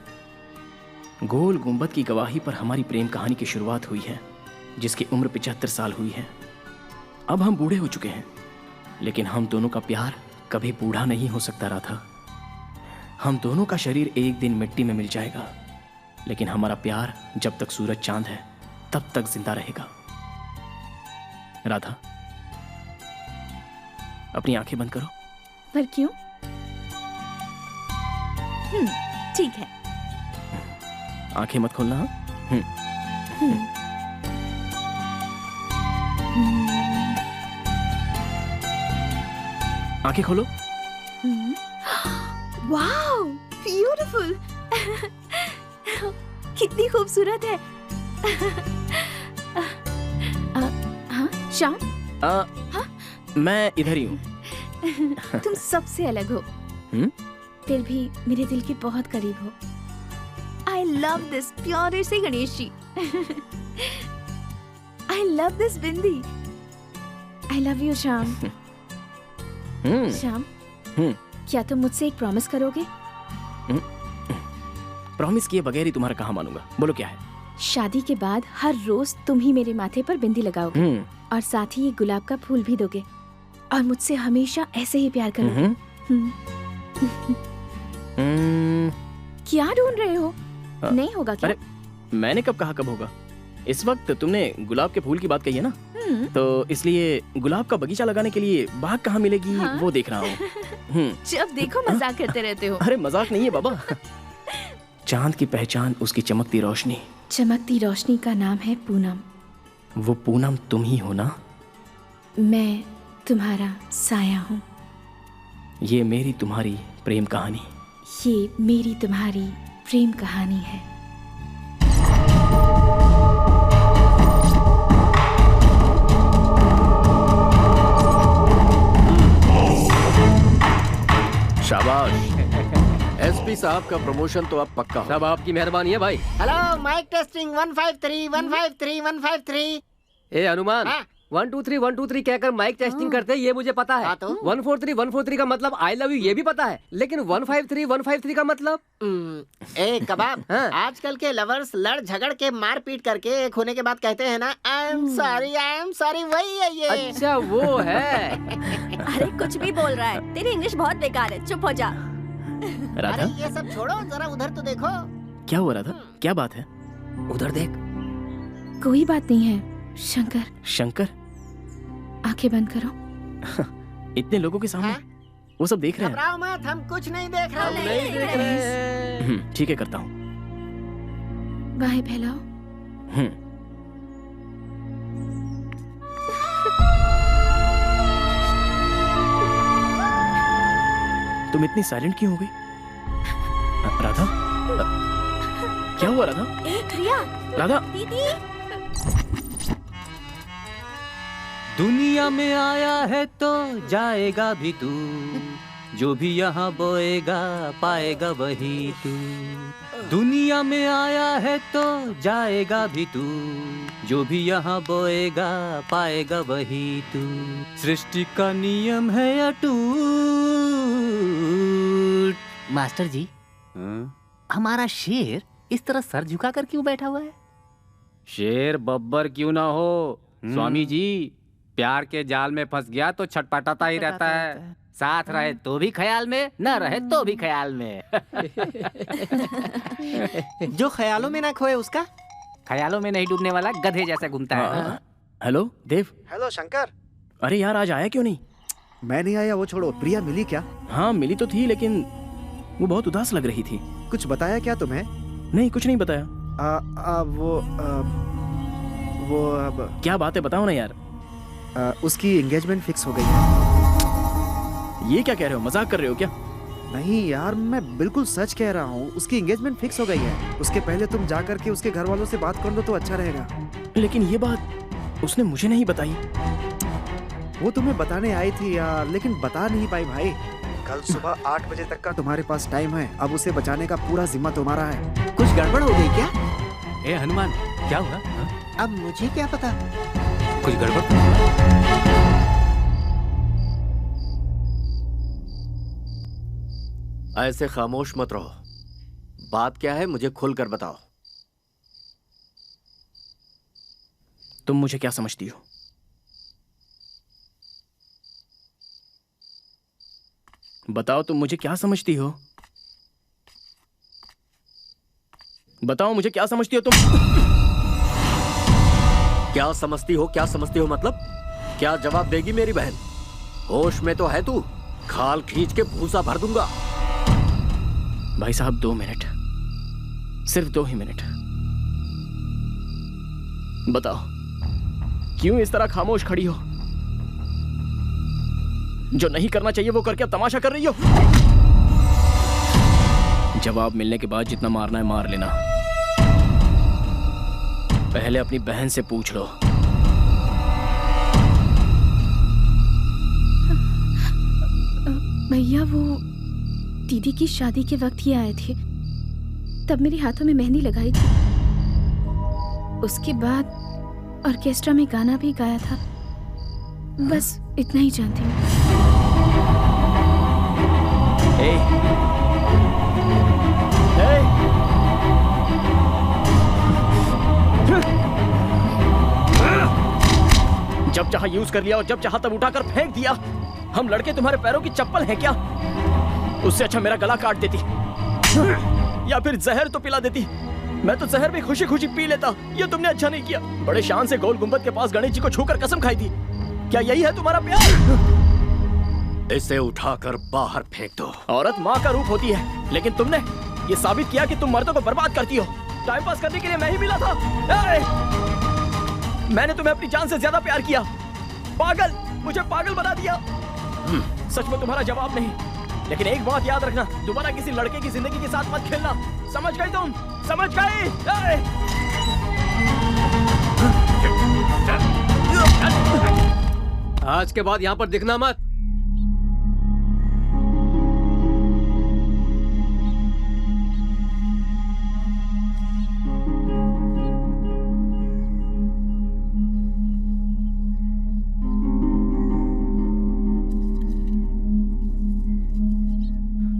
गोल गुंबद की गवाही पर हमारी प्रेम कहानी की शुरुआत हुई है, जिसकी उम्र 75 साल हुई है। अब हम बूढ़े हो चुके हैं, लेकिन हम दोनों का प्यार कभी बूढ़ा नहीं हो सकता राधा। हम दोनों का शरीर एक दिन मिट्टी में मिल जाएगा, लेकिन हमारा प्यार जब तक सूरज चांद है तब तक जिंदा रहेगा। राधा, अपनी आंखें बंद करो। पर क्यों? ठीक है। आंखें मत खोलना। हाँ? आंखें खोलो। Wow, beautiful. कितनी खूबसूरत है। हाँ श्याम, मैं इधर ही हूँ। तुम सबसे अलग हो, फिर भी मेरे दिल के बहुत करीब हो। I love this प्यारे से Ganesh ji. I love this bindi. I love you Shyam. Shyam, क्या तुम मुझसे एक प्रॉमिस करोगे? प्रॉमिस किए बगैर ही तुम्हारा कहाँ मानूंगा, बोलो क्या है? शादी के बाद हर रोज तुम ही मेरे माथे पर बिंदी लगाओगे और साथ ही ये गुलाब का फूल भी दोगे और मुझसे हमेशा ऐसे ही प्यार करोगे। क्या ढूंढ रहे हो? नहीं होगा क्या? अरे मैंने कब कहा कब होगा? इस वक्त तुमने गुलाब के फूल की बात कही है ना, तो इसलिए गुलाब का बगीचा लगाने के लिए बाग कहाँ मिलेगी वो देख रहा हूँ। जब देखो मजाक करते रहते हो। अरे मजाक नहीं है बाबा। चांद की पहचान उसकी चमकती रोशनी। चमकती रोशनी का नाम है पूनम। वो पूनम तुम ही हो ना? मैं तुम्हारा साया हूँ। ये मेरी तुम्हारी प्रेम कहानी। ये मेरी तुम्हारी प्रेम कहानी है। शाबाश। एसपी साहब का प्रमोशन तो अब पक्का हो। सब आपकी मेहरबानी है भाई। Hello, mike testing 153 153 153। ए हनुमान, 1 2 3 1 2 3 कहकर माइक टेस्टिंग करते हैं, ये मुझे पता है। 143 का मतलब आई लव यू, ये भी पता है, लेकिन 153 का मतलब ए कबाब। आजकल के लवर्स लड़ झगड़ के मार पीट करके एक होने के बाद कहते हैं ना आई एम सॉरी, वही है ये। अच्छा वो है। अरे कुछ भी बोल रहा है, तेरी इंग्लिश बहुत बेकार है, चुप हो जा। राधा, अरे ये सब छोड़ो, जरा उधर तो देखो। क्या हुआ राधा? क्या बात है? उधर देख। कोई बात नहीं है शंकर। शंकर? आंखें बंद करो। इतने लोगों के सामने वो सब देख रहे हैं। घबराओ मत, हम कुछ नहीं देख रहे। हम नहीं देख रहे। ठीक है, करता हूँ। बाहें फैलाओ। तुम इतनी साइलेंट क्यों हो गई? राधा, क्या हुआ राधा? प्रिया, राधा, दीदी। दुनिया में आया है तो जाएगा भी तू, जो भी यहाँ बोएगा पाएगा वही तू। दुनिया में आया है तो जाएगा भी तू, जो भी यहाँ बोएगा पाएगा वही तू। सृष्टि का नियम है अटूट। मास्टर जी, हमारा शेर इस तरह सर झुका कर क्यों बैठा हुआ है? शेर बब्बर क्यों ना हो स्वामी जी, प्यार के जाल में फंस गया तो छटपटाता ही रहता है। साथ रहे तो भी ख्याल में, न रहे तो भी ख्याल में। जो ख्यालों में ना खोए उसका ख्यालों में नहीं डूबने वाला गधे जैसा घूमता है। हेलो देव। हेलो शंकर। अरे यार, आज आया क्यों नहीं? मैं नहीं आया वो छोड़ो, प्रिया मिली क्या? हाँ मिली तो थी, लेकिन वो बहुत उदास लग रही थी। कुछ बताया क्या तुम्हें? नहीं, कुछ नहीं बताया। वो अब क्या बात है, बताओ ना यार। उसकी एंगेजमेंट फिक्स हो गई है। ये क्या कह रहे हो, मजाक कर रहे हो क्या? नहीं यार, मैं बिल्कुल सच कह रहा हूँ, उसकी एंगेजमेंट फिक्स हो गई है। उसके पहले तुम जा करके उसके घर वालों से बात कर लो तो अच्छा रहेगा। लेकिन ये बात उसने मुझे नहीं बताई। वो तुम्हें बताने आई थी यार, लेकिन बता नहीं पाई भाई। कल सुबह 8 बजे तक का तुम्हारे पास टाइम है, अब उसे बचाने का पूरा जिम्मा तुम्हारा है। कुछ गड़बड़ हो गई क्या? ए हनुमान, क्या हुआ? अब मुझे क्या पता, कुछ गड़बड़। ऐसे खामोश मत रहो, बात क्या है मुझे खुलकर बताओ। तुम मुझे क्या समझती हो? बताओ, तुम मुझे क्या समझती हो? बताओ मुझे क्या समझती हो तुम? क्या समझती हो, क्या समझती हो मतलब? क्या जवाब देगी मेरी बहन? होश में तो है तू? खाल खींच के भूसा भर दूंगा। भाई साहब 2 मिनट, सिर्फ 2 ही मिनट। बताओ क्यों इस तरह खामोश खड़ी हो? जो नहीं करना चाहिए वो करके अब तमाशा कर रही हो। जवाब मिलने के बाद जितना मारना है मार लेना। पहले अपनी बहन से पूछ लो। भैया वो दीदी की शादी के वक्त ही आए थे, तब मेरे हाथों में मेहंदी लगाई थी। उसके बाद ऑर्केस्ट्रा में गाना भी गाया था। बस इतना ही जानती हूँ। जब चाहा यूज कर लिया और जब चाहा तब उठाकर फेंक दिया। हम लड़के तुम्हारे पैरों की चप्पल हैं क्या? उससे अच्छा मेरा गला काट देती या फिर जहर तो पिला देती। मैं तो जहर भी खुशी खुशी पी लेता। ये तुमने अच्छा नहीं किया। बड़े शान से गोल गुंबद के पास गणेश जी को छूकर कसम खाई थी। क्या यही है तुम्हारा प्यार? इसे उठाकर बाहर फेंक दो। औरत माँ का रूप होती है, लेकिन तुमने ये साबित किया कि तुम मर्दों को बर्बाद करती हो। टाइम पास करने के लिए मैं ही मिला था। मैंने तुम्हें अपनी जान से ज्यादा प्यार किया। पागल, मुझे पागल बना दिया। सच में तुम्हारा जवाब नहीं, लेकिन एक बात याद रखना, दोबारा किसी लड़के की जिंदगी के साथ मत खेलना। समझ गई तुम? समझ गई? आज के बाद यहाँ पर दिखना मत।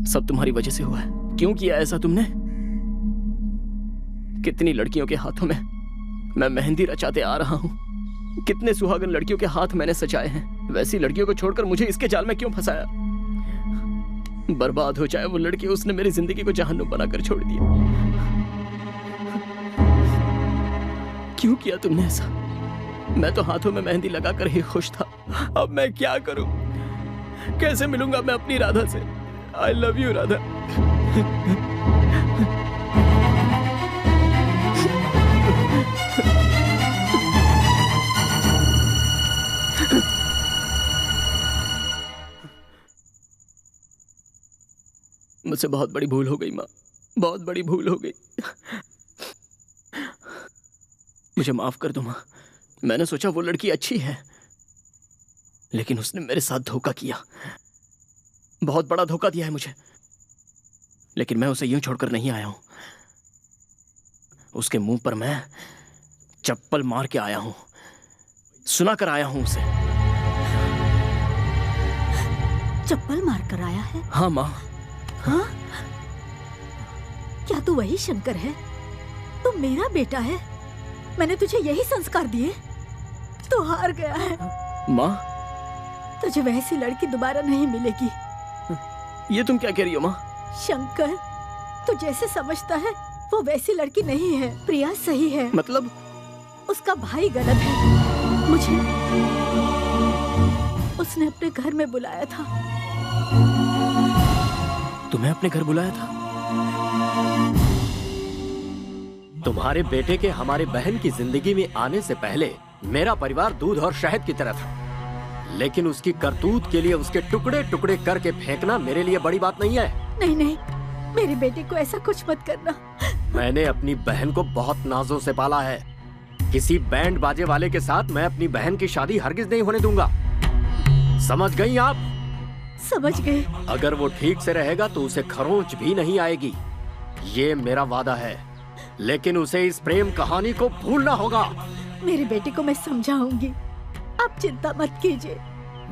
सब तुम्हारी वजह से हुआ है। क्यों किया ऐसा तुमने? कितनी लड़कियों के हाथों में मैं मेहंदी रचाते आ रहा हूँ। कितने सुहागन लड़कियों के हाथ मैंने सजाए हैं। वैसी लड़कियों को छोड़कर मुझे इसके जाल में क्यों फंसाया? बर्बाद हो जाए वो लड़की। उसने मेरी जिंदगी को जहन्नुम बनाकर छोड़ दिया। क्यों किया तुमने ऐसा? मैं तो हाथों में मेहंदी लगाकर ही खुश था। अब मैं क्या करूं? कैसे मिलूंगा मैं अपनी राधा से? I love you, Radha. मुझसे बहुत बड़ी भूल हो गई माँ, बहुत बड़ी भूल हो गई। मुझे माफ कर दो माँ। मैंने सोचा वो लड़की अच्छी है, लेकिन उसने मेरे साथ धोखा किया। बहुत बड़ा धोखा दिया है मुझे, लेकिन मैं उसे यूं छोड़कर नहीं आया हूं। उसके मुंह पर मैं चप्पल मार के आया हूं, सुना कर आया हूं उसे। चप्पल मार कर आया है? हाँ माँ। हाँ? क्या तू वही शंकर है? तू मेरा बेटा है। मैंने तुझे यही संस्कार दिए। तू हार गया है माँ। तुझे वैसी लड़की दोबारा नहीं मिलेगी। ये तुम क्या कह रही हो माँ? शंकर, तू जैसे समझता है वो वैसी लड़की नहीं है। प्रिया सही है। मतलब? उसका भाई गलत है। मुझे उसने अपने घर में बुलाया था। तुम्हें अपने घर बुलाया था? तुम्हारे बेटे के हमारे बहन की जिंदगी में आने से पहले मेरा परिवार दूध और शहद की तरह था, लेकिन उसकी करतूत के लिए उसके टुकड़े टुकड़े करके फेंकना मेरे लिए बड़ी बात नहीं है। नहीं नहीं, मेरे बेटे को ऐसा कुछ मत करना। मैंने अपनी बहन को बहुत नाजों से पाला है। किसी बैंड बाजे वाले के साथ मैं अपनी बहन की शादी हरगिज नहीं होने दूंगा। समझ गई आप? समझ गए। अगर वो ठीक से रहेगा तो उसे खरोंच भी नहीं आएगी, ये मेरा वादा है। लेकिन उसे इस प्रेम कहानी को भूलना होगा। मेरे बेटे को मैं समझाऊंगी, आप चिंता मत कीजिए।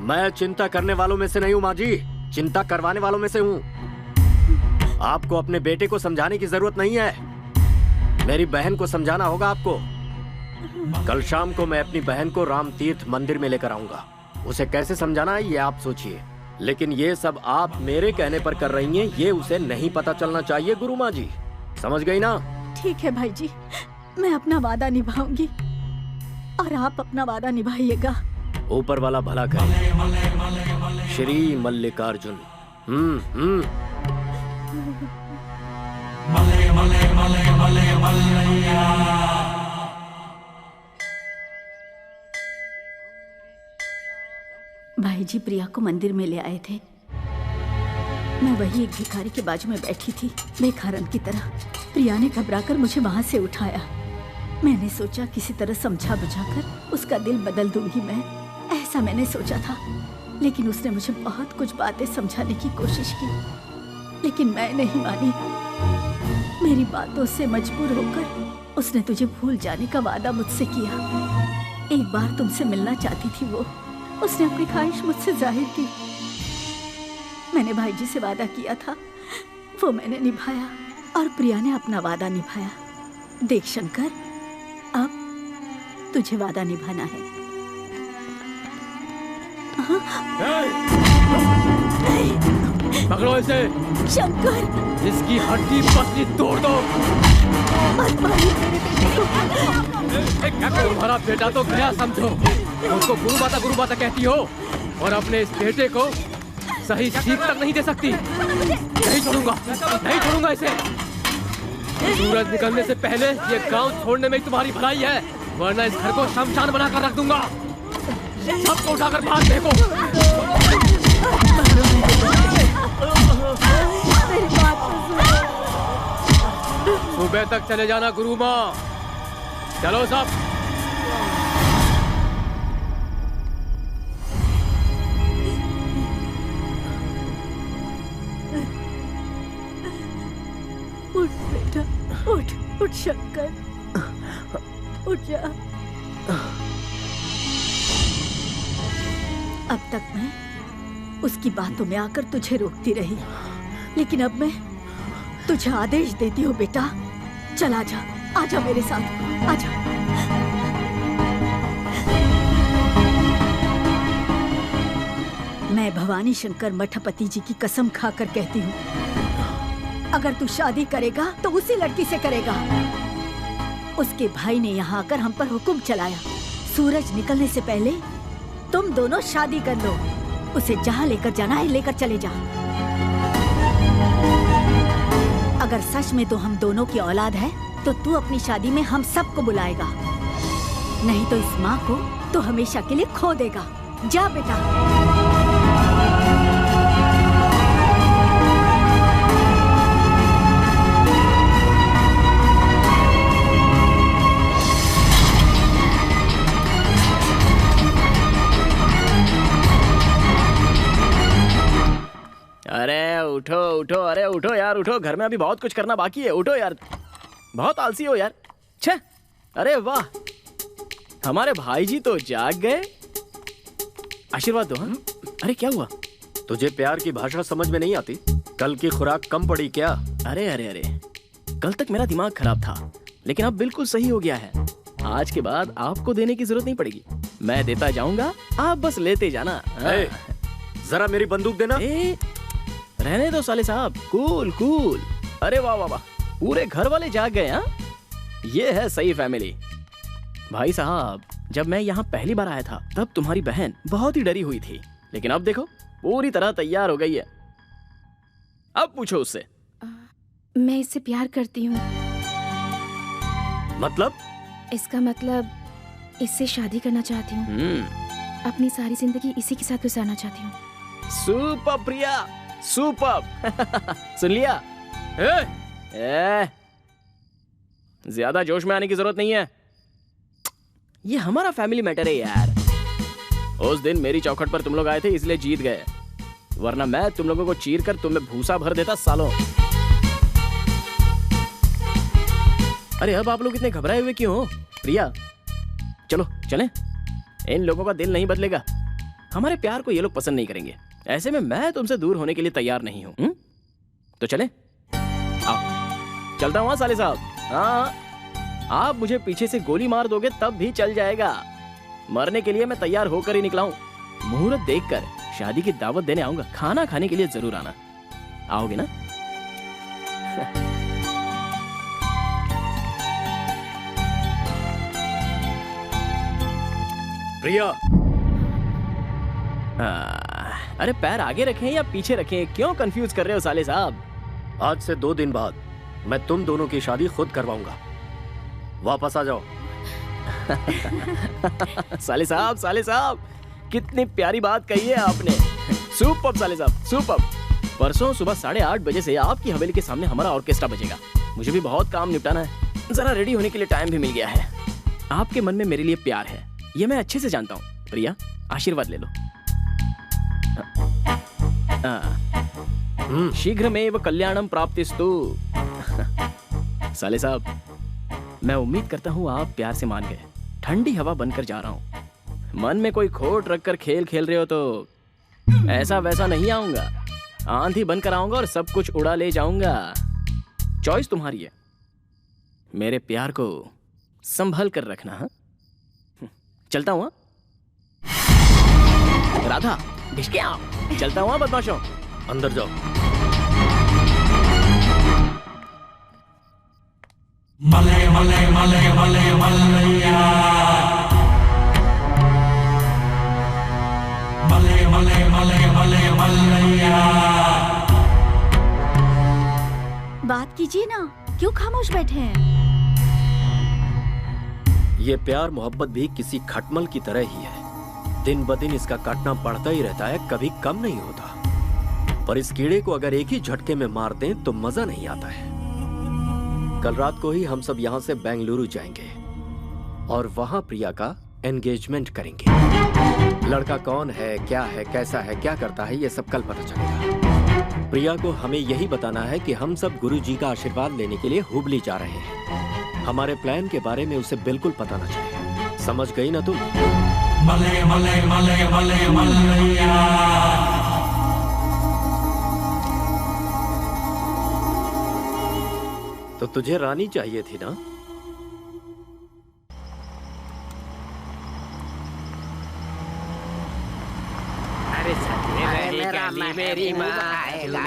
मैं चिंता करने वालों में से नहीं हूँ माँ जी, चिंता करवाने वालों में से हूँ। आपको अपने बेटे को समझाने की जरूरत नहीं है, मेरी बहन को समझाना होगा आपको। कल शाम को मैं अपनी बहन को राम तीर्थ मंदिर में लेकर आऊंगा। उसे कैसे समझाना है ये आप सोचिए, लेकिन ये सब आप मेरे कहने पर कर रही हैं, ये उसे नहीं पता चलना चाहिए गुरु माँ जी। समझ गई ना? ठीक है भाई जी, मैं अपना वादा निभाऊंगी और आप अपना वादा निभाइएगा। ऊपर वाला भला करे। श्री मल्लिकार्जुन। भाई जी प्रिया को मंदिर में ले आए थे। मैं वही एक भिखारी के बाजू में बैठी थी, बेखारन की तरह। प्रिया ने घबराकर मुझे वहां से उठाया। मैंने सोचा किसी तरह समझा बुझाकर उसका दिल बदल दूंगी मैं, ऐसा मैंने सोचा था। लेकिन उसने मुझे बहुत कुछ बातें समझाने की कोशिश की, लेकिन मैं नहीं मानी। मेरी बातों से मजबूर होकर उसने तुझे भूल जाने का वादा मुझसे किया। एक बार तुमसे मिलना चाहती थी वो। उसने अपनी ख्वाहिश मुझसे जाहिर की। मैंने भाई जी से वादा किया था, वो मैंने निभाया और प्रिया ने अपना वादा निभाया। देख शंकर, अब तुझे वादा निभाना है। पकड़ो इसे। शंकर, इसकी हड्डी पसली तोड़ दो। तुम्हारा बेटा तो गया समझो। उसको गुरु माता कहती हो और अपने इस बेटे को सही सीख तक नहीं दे सकती। नहीं छोड़ूंगा इसे। सूरज निकलने से पहले ये गांव छोड़ने में तुम्हारी भलाई है, वरना इस घर को शमशान बनाकर रख दूंगा। सबको उठाकर बाहर फेंको। सुबह तक चले जाना गुरु माँ। चलो सब। उठ बेटा, उठ शंकर, उठ जा। अब तक मैं उसकी बातों में आकर तुझे रोकती रही, लेकिन अब मैं तुझे आदेश देती हूँ बेटा, चला जा, आजा मेरे साथ, आजा। मैं भवानी शंकर मठपति जी की कसम खाकर कहती हूँ, अगर तू शादी करेगा तो उसी लड़की से करेगा। उसके भाई ने यहाँ आकर हम पर हुक्म चलाया, सूरज निकलने से पहले तुम दोनों शादी कर लो। उसे जहाँ लेकर जाना है लेकर चले जा। अगर सच में तो हम दोनों की औलाद है तो तू अपनी शादी में हम सबको बुलाएगा, नहीं तो इस माँ को तो हमेशा के लिए खो देगा। जा बेटा। अरे उठो उठो, अरे उठो यार, उठो। घर में अभी बहुत कुछ करना बाकी है। उठो यार, बहुत आलसी हो यार। छे, अरे वाह, हमारे भाई जी तो जाग गए। आशीर्वाद दो। हाँ, अरे क्या हुआ? तुझे प्यार की भाषा समझ में नहीं आती? कल की खुराक कम पड़ी क्या? अरे अरे अरे, कल तक मेरा दिमाग खराब था, लेकिन अब बिल्कुल सही हो गया है। आज के बाद आपको देने की जरूरत नहीं पड़ेगी, मैं देता जाऊंगा, आप बस लेते जाना। जरा मेरी बंदूक देना। रहने दो साले साहब, कूल कूल। अरे वाह वाह वाह, पूरे घर वाले जाग गए। हाँ, ये है सही फैमिली। भाई साहब, जब मैं यहाँ पहली बार आया था तब तुम्हारी बहन बहुत ही डरी हुई थी, लेकिन अब देखो पूरी तरह तैयार हो गई है। अब पूछो उससे। मैं इससे प्यार करती हूँ। मतलब? इसका मतलब इससे शादी करना चाहती हूँ। अपनी सारी जिंदगी इसी के साथ गुजारना चाहती हूँ। सुपर प्रिया, सुपर। सुन लिया? ज्यादा जोश में आने की जरूरत नहीं है, ये हमारा फैमिली मैटर है यार। उस दिन मेरी चौखट पर तुम लोग आए थे इसलिए जीत गए, वरना मैं तुम लोगों को चीर कर तुम्हें भूसा भर देता सालों। अरे अब आप लोग इतने घबराए हुए क्यों हो? प्रिया, चलो चलें। इन लोगों का दिल नहीं बदलेगा, हमारे प्यार को ये लोग पसंद नहीं करेंगे। ऐसे में मैं तुमसे दूर होने के लिए तैयार नहीं हूं। तो चलें? आओ, चलता हूं साले साहब। हाँ, आप मुझे पीछे से गोली मार दोगे तब भी चल जाएगा, मरने के लिए मैं तैयार होकर ही निकला हूं। मुहूर्त देखकर शादी की दावत देने आऊंगा, खाना खाने के लिए जरूर आना। आओगे ना? प्रिया, अरे पैर आगे रखें या पीछे रखें, क्यों कंफ्यूज कर रहे हो साले साहब? आज से 2 दिन बाद मैं तुम दोनों की शादी खुद करवाऊंगा। वापस आ जाओ। साले साहब कितनी प्यारी बात कही है आपने। सुपर साले साहब, सुपर। परसों सुबह 8:30 बजे से आपकी हवेली के सामने हमारा ऑर्केस्ट्रा बजेगा। मुझे भी बहुत काम निपटाना है, जरा रेडी होने के लिए टाइम भी मिल गया है। आपके मन में मेरे लिए प्यार है, ये मैं अच्छे से जानता हूँ। प्रिया, आशीर्वाद ले लो। शीघ्रमेव कल्याणम प्राप्तिस्तु। साले साहब, मैं उम्मीद करता हूँ आप प्यार से मान गए। ठंडी हवा बनकर जा रहा हूँ। मन में कोई खोट रखकर खेल खेल रहे हो तो ऐसा वैसा नहीं आऊंगा। आंधी बनकर आऊंगा और सब कुछ उड़ा ले जाऊंगा। चॉइस तुम्हारी है। मेरे प्यार को संभल कर रखना। हाँ, चलता हूँ। राधा, भिष्के आओ। चलता हूँ बदमाशों। अंदर जाओ। मले मले मले मले मलैया, मले मले मले मले मलैया। बात कीजिए ना, क्यों खामोश बैठे हैं? ये प्यार मोहब्बत भी किसी खटमल की तरह ही है। दिन ब दिन इसका काटना बढ़ता ही रहता है, कभी कम नहीं होता। पर इस कीड़े को अगर एक ही झटके में मार दें तो मजा नहीं आता है। कल रात को ही हम सब यहाँ से बेंगलुरु जाएंगे और वहाँ प्रिया का एंगेजमेंट करेंगे। लड़का कौन है, क्या है, कैसा है, क्या करता है, ये सब कल पता चलेगा। प्रिया को हमें यही बताना है कि हम सब गुरुजी का आशीर्वाद लेने के लिए हुबली जा रहे हैं। हमारे प्लान के बारे में उसे बिल्कुल पता न चले। समझ गई ना तुम? मले मले मले मले मलैया। तो तुझे रानी चाहिए थी ना? मेरी माँ आएगा,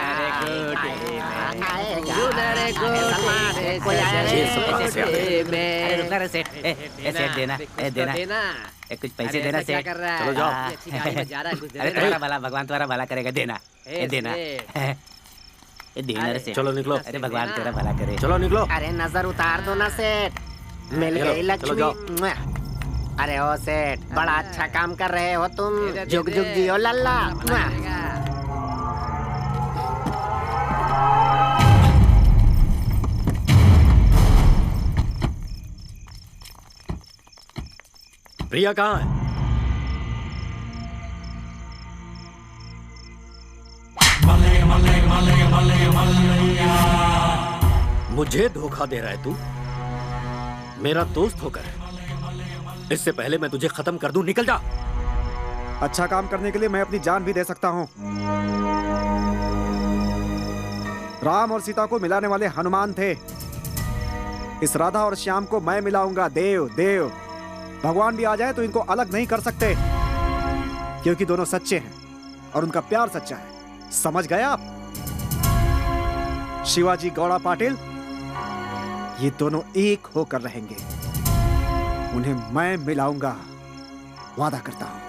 देना कुछ पैसे देना सेठ। चलो जाओ। अरे तुम्हारा भला, भगवान तुम्हारा भला करेगा। देना देना देना रे सेठ। चलो निकलो। अरे भगवान तेरा भला करे। चलो निकलो। अरे नजर उतार दो ना सेठ, मिल गई लक्ष्मी। अरे ओ सेठ, बड़ा अच्छा काम कर रहे हो तुम। जुग जुग जियो लल्ला। प्रिया कहाँ है? मले मले मले मले मलैया। मुझे धोखा दे रहा है तू? मेरा दोस्त होकर। इससे पहले मैं तुझे खत्म कर दूं, निकल जा। अच्छा काम करने के लिए मैं अपनी जान भी दे सकता हूँ। राम और सीता को मिलाने वाले हनुमान थे। इस राधा और श्याम को मैं मिलाऊंगा। देव देव भगवान भी आ जाए तो इनको अलग नहीं कर सकते, क्योंकि दोनों सच्चे हैं और उनका प्यार सच्चा है। समझ गए आप? शिवाजी गौड़ा पाटिल, ये दोनों एक होकर रहेंगे। उन्हें मैं मिलाऊंगा, वादा करता हूं।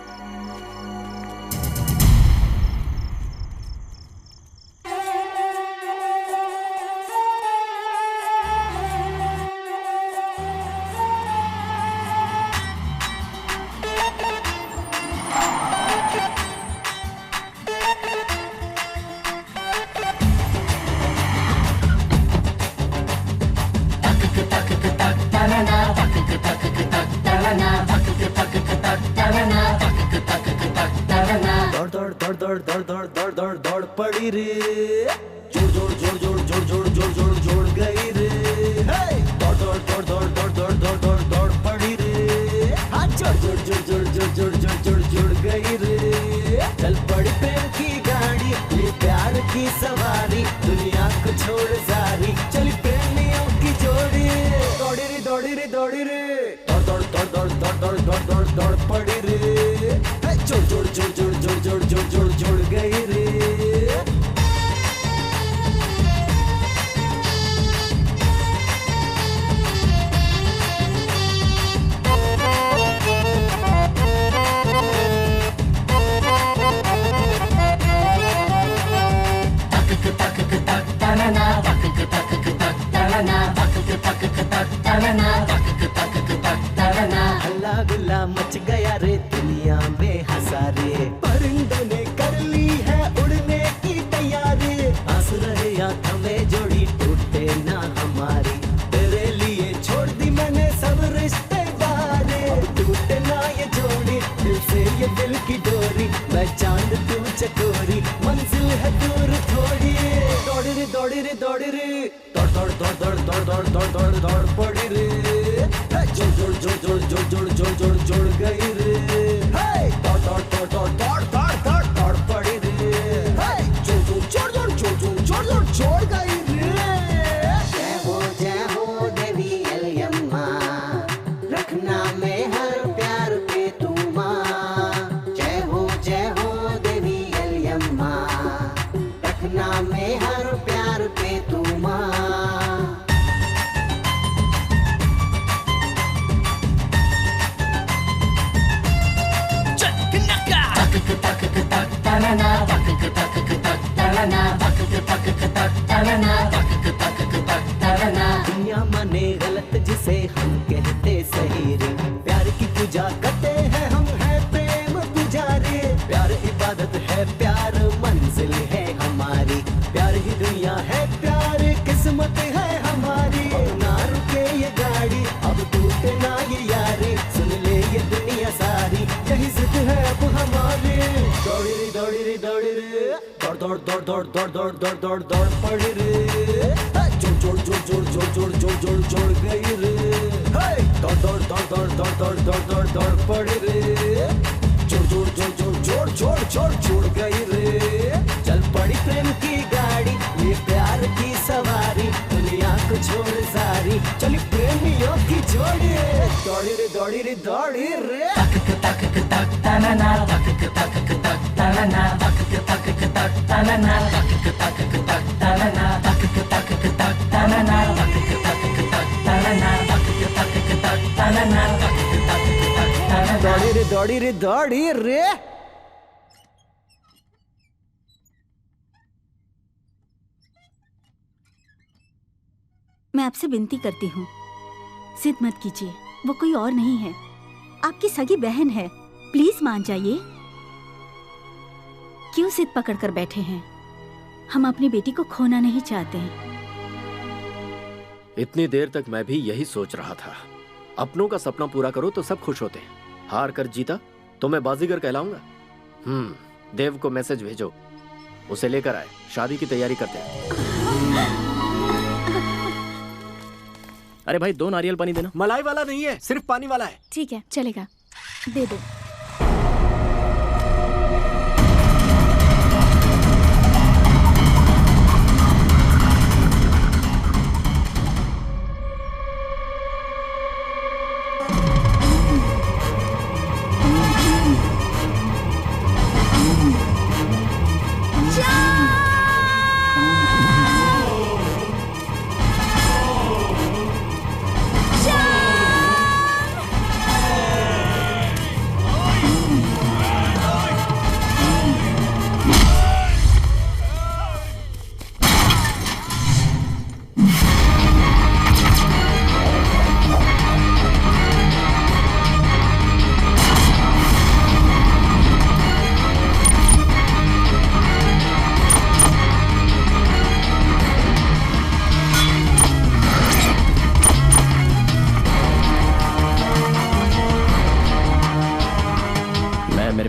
दौड़ पड़ी रे, जोड़ जोड़ जोड़ जोड़ जोड़ जोड़ जोड़ जोड़ जोड़ गई रे। दौड़ दौड़ दौड़ दौड़ दौड़ दौड़ दौड़ दौड़ दौड़ पड़ी रे। जोड़ जोड़ जोड़ जोड़ जोड़ जोड़ जोड़ जोड़ जोड़ गई रे। चल पड़ी प्रेम की गाड़ी, ये प्यार की सवारी, दुनिया को छोड़ सारी, चली प्रेमियों की जोड़ी। दौड़ी रे दौड़ी रे दौड़ी रे, दौड़ दौड़ दौड़ दौड़ दौड़ दौड़ दौड़ दौड़ दौड़ पड़ी रे। जोड़ जोड़ जोड़ जोड़ जोड़ जोड़ जोड़ जोड़ जोड़ गई रे। हल्ला गुल्ला मच गया रे दुनिया में हजारे, परिंदों ने कर ली है उड़ने की तैयारी। आस रहे या हमें जोड़ी टूटे ना हमारी, तेरे लिए छोड़ दी मैंने सब रिश्तेदारी। टूटे ना ये जोड़ी दिल से ये दिल की डोरी, मैं चांद तू चकोरी मंजिल है दूर थोड़ी। दौड़ी रे दौड़ी रे दौड़ी रे दौड़ दौड़ दौड़ दौड़ दौड़ दौड़ दौड़ दौड़ दौड़ पड़ी रे, जोड़ जोड़ जोड़ जोड़ जोड़ जोड़ जोड़ जोड़ जोड़ गई रे। दौड़ दौड़ दौड़ दौड़ दौड़ दौड़ दौड़ दौड़ पड़ी रे, जोड़ जोड़ जोड़ जोड़ जोड़ जोड़ जोड़ जोड़ जोड़ गई रे। जय हो देवी एलियम्मा, रखना में हर प्यार पे तू माँ। जय हो देवी एलियम्मा, रखना में हर प्यार पे तू माँ। दुनिया माने गलत जिसे हम कहते सही रे, प्यार की पूजा करते हैं हम है प्रेम पुजारी। प्यार इबादत है, प्यार मंजिल है हमारी, प्यार ही दुनिया है, प्यार किस्मत है हमारी। ना रुके ये गाड़ी अब टूटे ना ये यारी, सुन ले ये दुनिया सारी यही जिद है अब हमारी। दौड़ी रे दौड़ी रे दौड़ी रे दौड़ दौड़ दौड़ दौड़ दौड़ दौड़ दौड़ दौड़ दौड़ पड़ी रे, जोड़ जोड़ जोड़ जोड़ जोड़ जोड़ जोड़ जोड़ गई रे। दौड़ दौड़ दौड़ दौड़ दौड़ दौड़ दौड़ दौड़ दौड़ पड़ी रे, जोड़ जोड़ जोड़ जोड़ जोड़ जोड़ जोड़ जोड़ गई रे। चल पड़ी प्रेम की गाड़ी, ये प्यार की सवारी, दुनिया को छोड़ सारी चली प्रेमियों की जोड़ी। दौड़ी रे दौड़ी रे दौड़ी रे, तक तक तक तनना तक तक तक तनना तक तक तक तनना तक तक तक तनना तक तक तक तनना तक तक तक तनना तक तक तक तनना तक तक तक तनना। दौड़ी रे दौड़ी रे दौड़ी रे। मैं आपसे विनती करती हूँ, जिद मत कीजिए, वो कोई और नहीं है, आपकी सगी बहन है, प्लीज मान जाइए। क्यों जिद पकड़ कर बैठे हैं? हम अपनी बेटी को खोना नहीं चाहते हैं। इतनी देर तक मैं भी यही सोच रहा था, अपनों का सपना पूरा करो तो सब खुश होते हैं, हार कर जीता तो मैं बाजीगर कहलाऊंगा। देव को मैसेज भेजो, उसे लेकर आए, शादी की तैयारी करते हैं। अरे भाई 2 नारियल पानी देना। मलाई वाला नहीं है, सिर्फ पानी वाला है। ठीक है चलेगा, दे दो।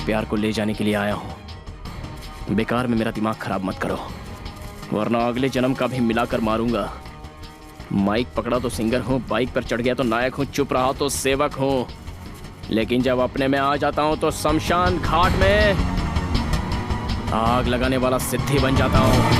प्यार को ले जाने के लिए आया हूं। बेकार में मेरा दिमाग खराब मत करो, वरना अगले जन्म का भी मिलाकर मारूंगा। माइक पकड़ा तो सिंगर हूं, बाइक पर चढ़ गया तो नायक हूं, चुप रहा तो सेवक हूं, लेकिन जब अपने में आ जाता हूं तो शमशान घाट में आग लगाने वाला सिद्धि बन जाता हूं।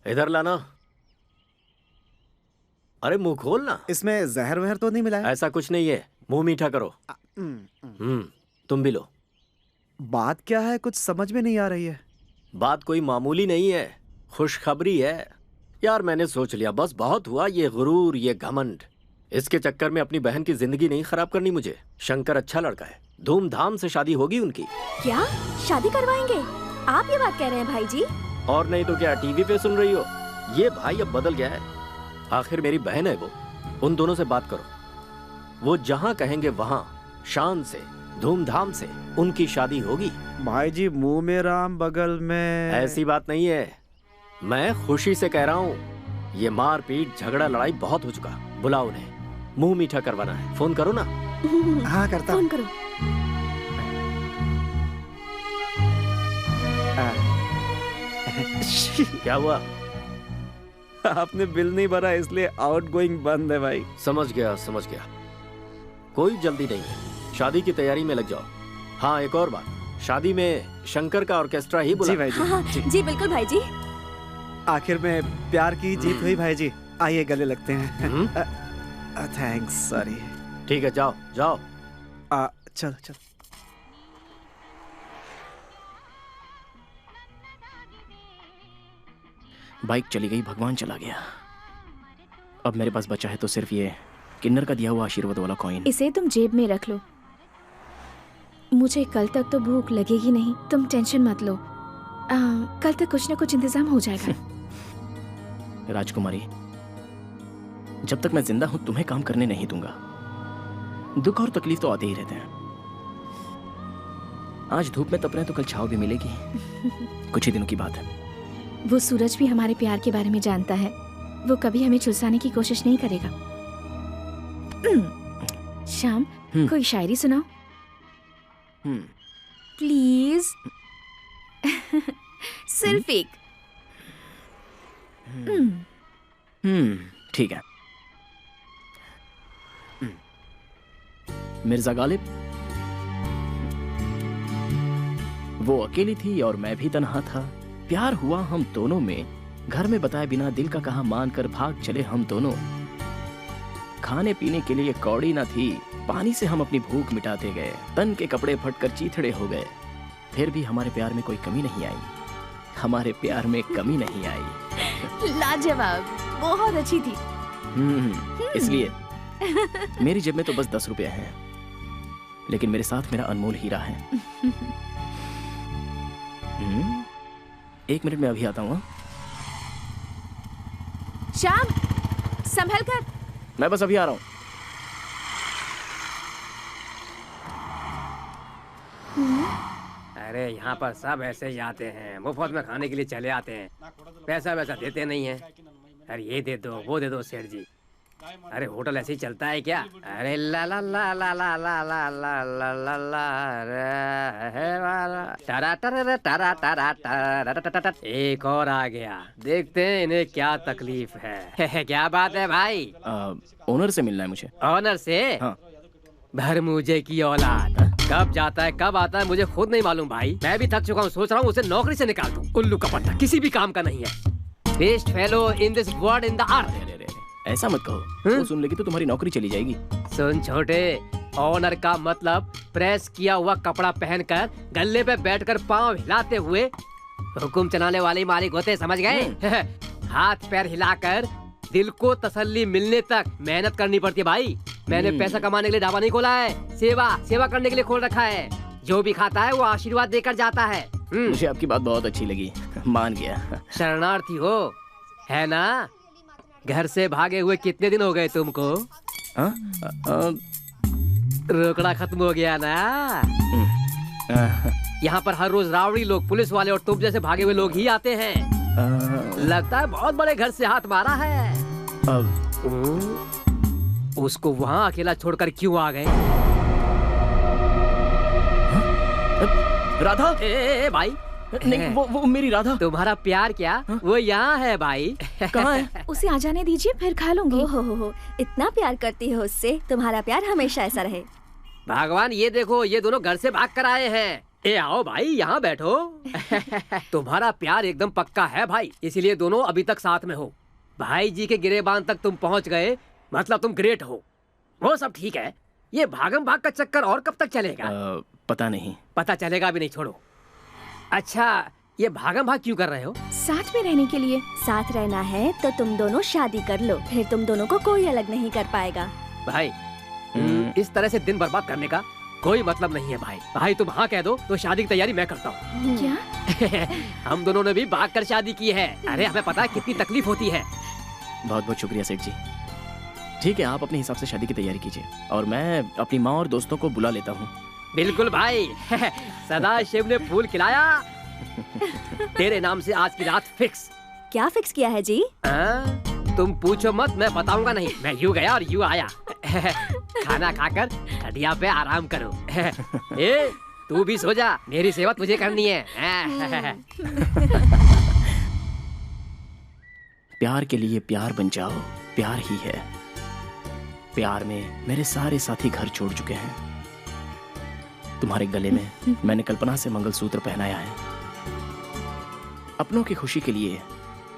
इधर लाना। अरे मुंह खोल ना। इसमें जहर वहर तो नहीं मिला है? ऐसा कुछ नहीं है, मुंह मीठा करो। तुम भी लो। बात क्या है, कुछ समझ में नहीं आ रही है। बात कोई मामूली नहीं है, खुशखबरी है। यार मैंने सोच लिया, बस बहुत हुआ ये गुरूर, ये घमंड। इसके चक्कर में अपनी बहन की जिंदगी नहीं खराब करनी मुझे। शंकर अच्छा लड़का है, धूमधाम से शादी होगी उनकी। क्या शादी करवाएंगे? आप ये बात कह रहे हैं भाई जी? और नहीं तो क्या, टीवी पे सुन रही हो? ये भाई अब बदल गया है। आखिर मेरी बहन है वो, उन दोनों से बात करो। वो जहाँ कहेंगे वहाँ शान से, धूमधाम से उनकी शादी होगी। भाई जी मुंह में राम बगल में। ऐसी बात नहीं है, मैं खुशी से कह रहा हूँ। ये मार पीट झगड़ा लड़ाई बहुत हो चुका। बुलाओ उन्हें, मुंह मीठा करवाना है। फोन करो ना। हाँ करता। फोन करो। क्या हुआ? आपने बिल नहीं भरा इसलिए आउटगोइंग बंद है भाई। समझ गया समझ गया, कोई जल्दी नहीं है, शादी की तैयारी में लग जाओ। हाँ एक और बात, शादी में शंकर का ऑर्केस्ट्रा ही बुला। जी भाई जी। हाँ, जी बिल्कुल भाई जी। आखिर में प्यार की जीत हुई भाई जी। आइए गले लगते हैं। Thanks, sorry. ठीक है जाओ जाओ। चलो चलो। बाइक चली गई, भगवान चला गया। अब मेरे पास बचा है तो सिर्फ ये किन्नर का दिया हुआ आशीर्वाद वाला कॉइन। इसे तुम जेब में रख लो। मुझे कल तक तो भूख लगेगी नहीं, तुम टेंशन मत लो। कल तक कुछ न कुछ इंतजाम हो जाएगा। राजकुमारी, जब तक मैं जिंदा हूं तुम्हें काम करने नहीं दूंगा। दुख और तकलीफ तो आते ही रहते हैं। आज धूप में तप रहे हैं तो कल छांव भी मिलेगी। कुछ ही दिनों की बात है। वो सूरज भी हमारे प्यार के बारे में जानता है। वो कभी हमें झुलसाने की कोशिश नहीं करेगा। शाम, कोई शायरी सुनाओ प्लीज। सिर्फ एक। ठीक है। मिर्जा गालिब, वो अकेली थी और मैं भी तन्हा था। प्यार हुआ हम दोनों में, घर में बताए बिना दिल का कहा मान कर भाग चले हम दोनों। खाने पीने के लिए कौड़ी न थी, पानी से हम अपनी भूख मिटाते गए। तन के कपड़े फटकर चीथड़े हो गए, फिर भी हमारे प्यार में कोई कमी नहीं आई। हमारे प्यार में कमी नहीं आई। लाजवाब, बहुत अच्छी थी। इसलिए मेरी जेब में तो बस 10 रुपए हैं, लेकिन मेरे साथ मेरा अनमोल हीरा है। 1 मिनट में अभी आता हूँ। शाम, संभल कर। मैं बस अभी आ रहा हूँ। अरे यहाँ पर सब ऐसे ही आते हैं, मुफ्त में खाने के लिए चले आते हैं, पैसा वैसा देते नहीं है। अरे ये दे दो, वो दे दो सेठ जी। अरे होटल ऐसे ही चलता है क्या? अरे ला ला ला ला ला ला ला ला ला ला ला टरा टरा टरा टरा टरा। एक और आ गया, देखते हैं इन्हें क्या तकलीफ है। क्या बात है भाई? ओनर से मिलना है मुझे। ओनर से? हाँ। भरमूजे की औलाद, कब जाता है कब आता है मुझे खुद नहीं मालूम भाई। मैं भी थक चुका हूँ, सोच रहा हूँ उसे नौकरी से निकाल दूं। उल्लू का पट्टा, किसी भी काम का नहीं है। Best fellow in this world in the earth. ऐसा मत कहो, वो सुन लेगी तो तुम्हारी नौकरी चली जाएगी। सुन छोटे, ऑनर का मतलब प्रेस किया हुआ कपड़ा पहनकर गल्ले पे बैठकर पांव हिलाते हुए हुकुम चलाने वाले मालिक होते, समझ गए? हाथ पैर हिलाकर दिल को तसल्ली मिलने तक मेहनत करनी पड़ती है भाई। मैंने पैसा कमाने के लिए ढाबा नहीं खोला है, सेवा करने के लिए खोल रखा है। जो भी खाता है वो आशीर्वाद देकर जाता है। मुझे आपकी बात बहुत अच्छी लगी, मान गया। शरणार्थी हो, है ना? घर से भागे हुए कितने दिन हो गए तुमको? रोकड़ा खत्म हो गया ना? यहाँ पर हर रोज रावड़ी लोग, पुलिस वाले और तुम जैसे भागे हुए लोग ही आते हैं। लगता है बहुत बड़े घर से हाथ मारा है। उसको वहाँ अकेला छोड़कर क्यों आ गए? राधा? ए भाई नहीं, वो मेरी राधा। तुम्हारा प्यार क्या? वो यहाँ है भाई। कहाँ है? उसे आ जाने दीजिए, फिर खा लूंगी। हो, इतना प्यार करती हो उससे, तुम्हारा प्यार हमेशा ऐसा रहे। भगवान, ये देखो, ये दोनों घर से भाग कर आए हैं। ए आओ भाई, यहाँ बैठो। तुम्हारा प्यार एकदम पक्का है भाई, इसीलिए दोनों अभी तक साथ में हो। भाई जी के गिरेबान तक तुम पहुँच गए, मतलब तुम ग्रेट हो। वो सब ठीक है, ये भागम भाग का चक्कर और कब तक चलेगा? पता नहीं। पता चलेगा भी नहीं, छोड़ो। अच्छा, ये भागम भाग क्यों कर रहे हो? साथ में रहने के लिए। साथ रहना है तो तुम दोनों शादी कर लो, फिर तुम दोनों को कोई अलग नहीं कर पाएगा। भाई इस तरह से दिन बर्बाद करने का कोई मतलब नहीं है भाई। भाई तुम हाँ कह दो तो शादी की तैयारी मैं करता हूँ। क्या? हम दोनों ने भी भाग कर शादी की है। अरे हमें पता है कितनी तकलीफ होती है। बहुत बहुत शुक्रिया सेठ जी। ठीक है, आप अपने हिसाब से शादी की तैयारी कीजिए और मैं अपनी माँ और दोस्तों को बुला लेता हूँ। बिल्कुल भाई। सदा शिव ने फूल खिलाया। तेरे नाम से आज की रात फिक्स। क्या फिक्स किया है जी? तुम पूछो मत, मैं बताऊंगा नहीं। मैं यूं गया और यूं आया। खाना खाकर खटिया पे आराम करो। ए, तू भी सो जा, मेरी सेवा तुझे करनी है। प्यार के लिए प्यार बन जाओ, प्यार ही है। प्यार में मेरे सारे साथी घर छोड़ चुके हैं। तुम्हारे गले में मैंने कल्पना से मंगलसूत्र पहनाया है। अपनों की खुशी के लिए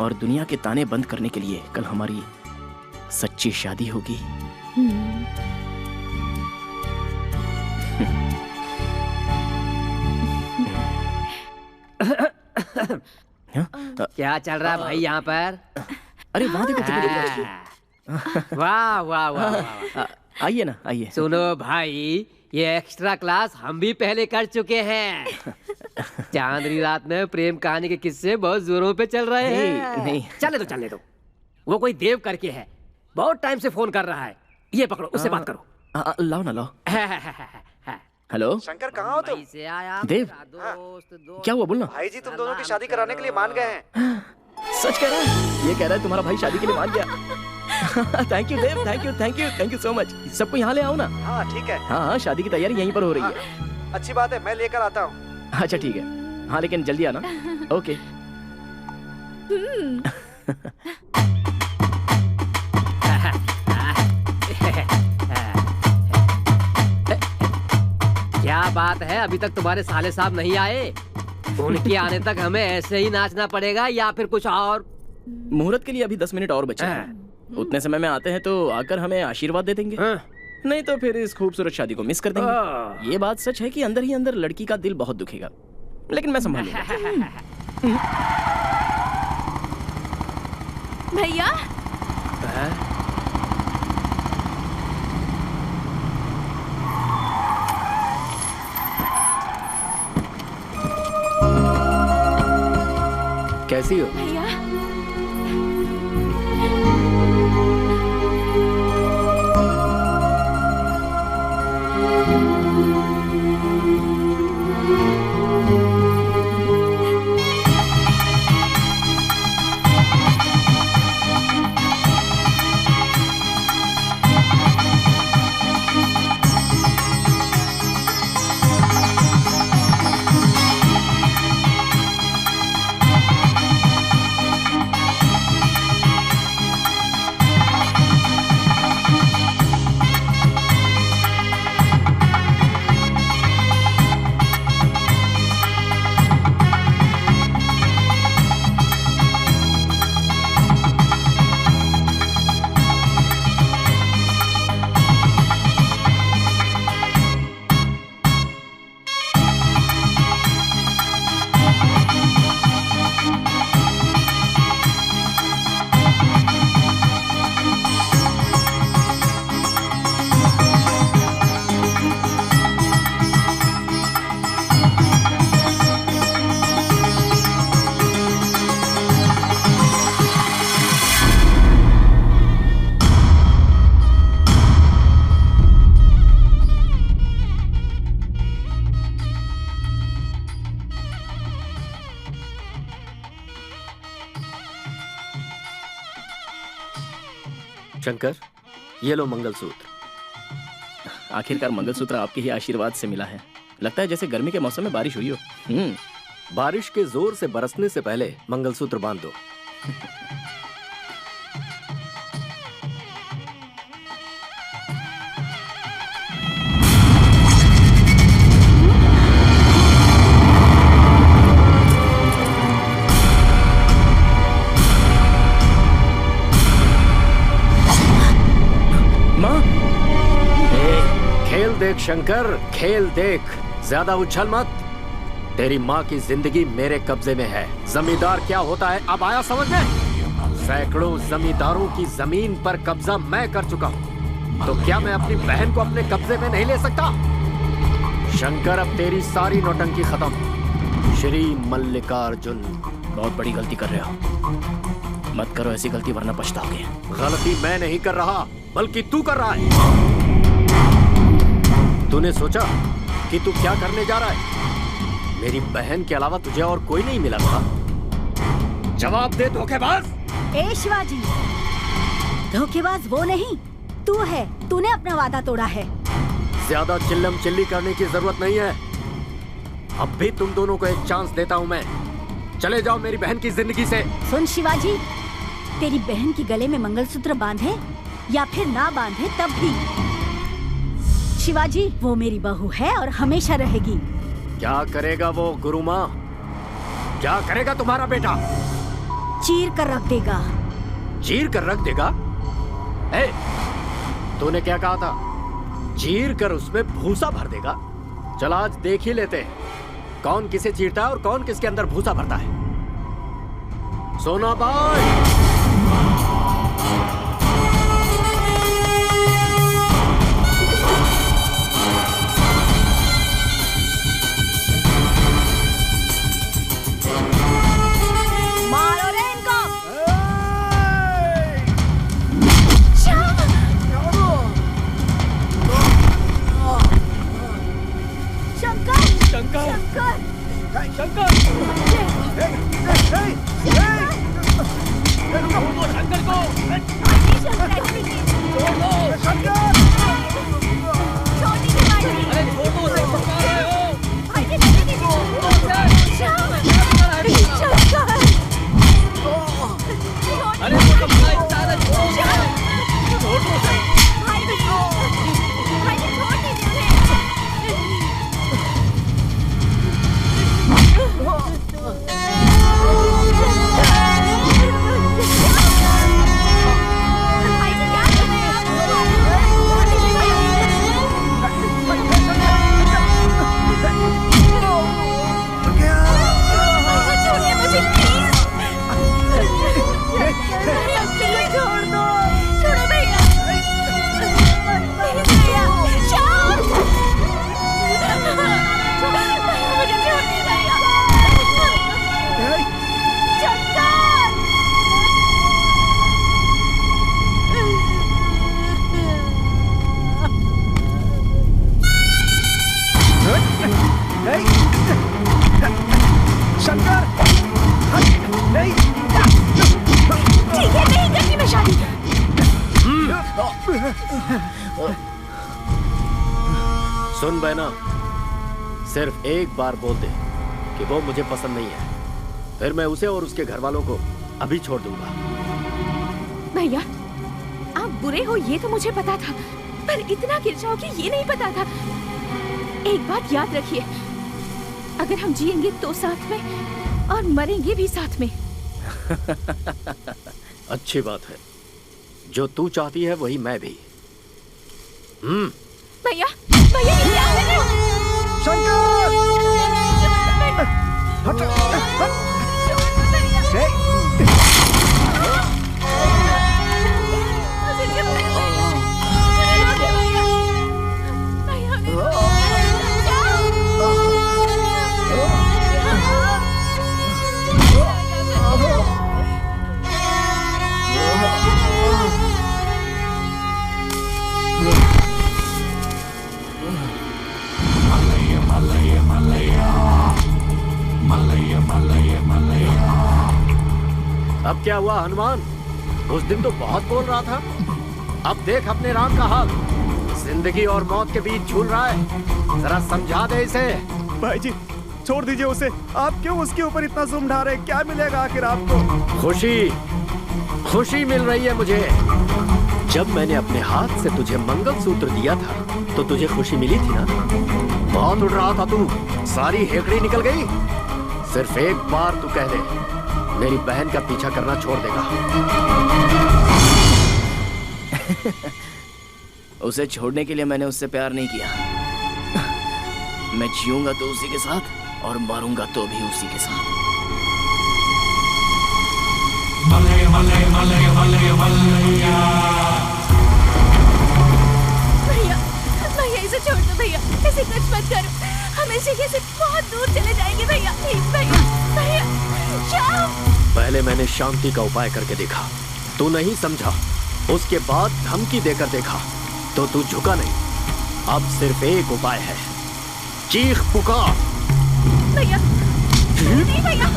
और दुनिया के ताने बंद करने के लिए कल हमारी सच्ची शादी होगी। क्या चल रहा है भाई यहाँ पर? अरे वहाँ देखो। वाह वाह वाह। आइए ना, आइए। सुनो भाई, ये एक्स्ट्रा क्लास हम भी पहले कर चुके हैं। चांदनी रात में प्रेम कहानी के किस्से बहुत जोरों पे चल रहे हैं। नहीं। चलने दो। वो कोई देव करके है, बहुत टाइम से फोन कर रहा है। ये पकड़ो, उससे बात करो। लाओ ना, लाओ। हेलो शंकर, कहाँ हो तुम? देव, क्या हुआ बोलना? भाई जी तुम दोनों की शादी कराने के लिए मान गए हैं। सच कह रहा है? ये कह रहा है तुम्हारा भाई शादी के लिए मान गया। Thank you Dev, thank you so much. सबको यहाँ ले आओ ना। हाँ ठीक है। हाँ, शादी की तैयारी यहीं पर हो रही है। अच्छी बात है, मैं लेकर आता हूँ। अच्छा ठीक है, हाँ लेकिन जल्दी आना। ओके। क्या बात है, अभी तक तुम्हारे साले साहब नहीं आए? उनके आने तक हमें ऐसे ही नाचना पड़ेगा या फिर कुछ और? मुहूर्त के लिए अभी 10 मिनट और बचे हैं। उतने समय में आते हैं तो आकर हमें आशीर्वाद दे देंगे। नहीं तो फिर इस खूबसूरत शादी को मिस कर देंगे। ये बात सच है कि अंदर ही अंदर लड़की का दिल बहुत दुखेगा, लेकिन मैं संभालूंगा। भैया कैसी हो? भैया शंकर, ये लो मंगलसूत्र। आखिरकार मंगलसूत्र आपके ही आशीर्वाद से मिला है। लगता है जैसे गर्मी के मौसम में बारिश हुई हो। बारिश के जोर से बरसने से पहले मंगलसूत्र बांध दो। शंकर, खेल देख, ज्यादा उछल मत। तेरी माँ की जिंदगी मेरे कब्जे में है। जमींदार क्या होता है अब आया समझ में? सैकड़ों जमींदारों की जमीन पर कब्जा मैं कर चुका हूँ, तो क्या मैं अपनी बहन को अपने कब्जे में नहीं ले सकता? शंकर, अब तेरी सारी नौटंकी खत्म। श्री मल्लिकार्जुन। बहुत बड़ी गलती कर रहे हो, मत करो ऐसी गलती वरना पछताओगे। गलती मैं नहीं कर रहा बल्कि तू कर रहा है। तूने सोचा कि तू क्या करने जा रहा है? मेरी बहन के अलावा तुझे और कोई नहीं मिला था? जवाब दे धोखेबाज। ए शिवाजी, धोखेबाज वो नहीं, तू है। तूने अपना वादा तोड़ा है। ज्यादा चिल्लम चिल्ली करने की जरूरत नहीं है। अब भी तुम दोनों को एक चांस देता हूँ मैं। चले जाओ मेरी बहन की जिंदगी से। सुन शिवाजी, तेरी बहन के गले में मंगलसूत्र बांधे या फिर ना बांधे तब भी, शिवाजी वो मेरी बहू है और हमेशा रहेगी। क्या करेगा वो गुरु माँ? क्या करेगा तुम्हारा बेटा? चीर कर रख देगा। चीर कर रख देगा? ए, तूने क्या कहा था? चीर कर उसमें भूसा भर देगा? चल आज देख ही लेते हैं कौन किसे चीरता है और कौन किसके अंदर भूसा भरता है। सोनाबाई, मारो रे इनको। शंकर, शंकर, शंकर, शंकर, शंकर को सुन बहना, सिर्फ एक बार बोल दे कि वो मुझे पसंद नहीं है, फिर मैं उसे और उसके घर वालों को अभी छोड़ दूंगा। भैया, आप बुरे हो ये तो मुझे पता था, पर इतना गिर जाओगे ये नहीं पता था। एक बात याद रखिए, अगर हम जिएंगे तो साथ में और मरेंगे भी साथ में। अच्छी बात है, जो तू चाहती है वही मैं भी। भैया, भैया ये क्या कर रहे हो? शंकर! हट! अब क्या हुआ हनुमान? उस दिन तो बहुत बोल रहा था, अब देख अपने राम का हाल, जिंदगी और मौत के बीच झूल रहा है। जरा समझा दे इसे। भाई जी छोड़ दीजिए उसे, आप क्यों उसके ऊपर इतना जुल्म ढा रहे हैं? क्या मिलेगा आखिर आपको? खुशी, खुशी मिल रही है मुझे। जब मैंने अपने हाथ से तुझे मंगलसूत्र दिया था तो तुझे खुशी मिली थी ना? बहुत उड़ रहा था तू, सारी हेकड़ी निकल गई। सिर्फ एक बार तू कह दे, मेरी बहन का पीछा करना छोड़ देगा। उसे छोड़ने के लिए मैंने उससे प्यार नहीं किया, मैं जीऊंगा तो उसी के साथ और मरूंगा तो भी उसी के साथ। भैया भैया इसे छोड़ दो भैया, इसे कुछ मत करो, हम इस जगह से बहुत दूर चले जाएंगे भैया, प्लीज भैया। भैया श्याम। पहले मैंने शांति का उपाय करके देखा, तू नहीं समझा। उसके बाद धमकी देकर देखा तो तू झुका नहीं। अब सिर्फ एक उपाय है, चीख पुकार। भैया नहीं भैया।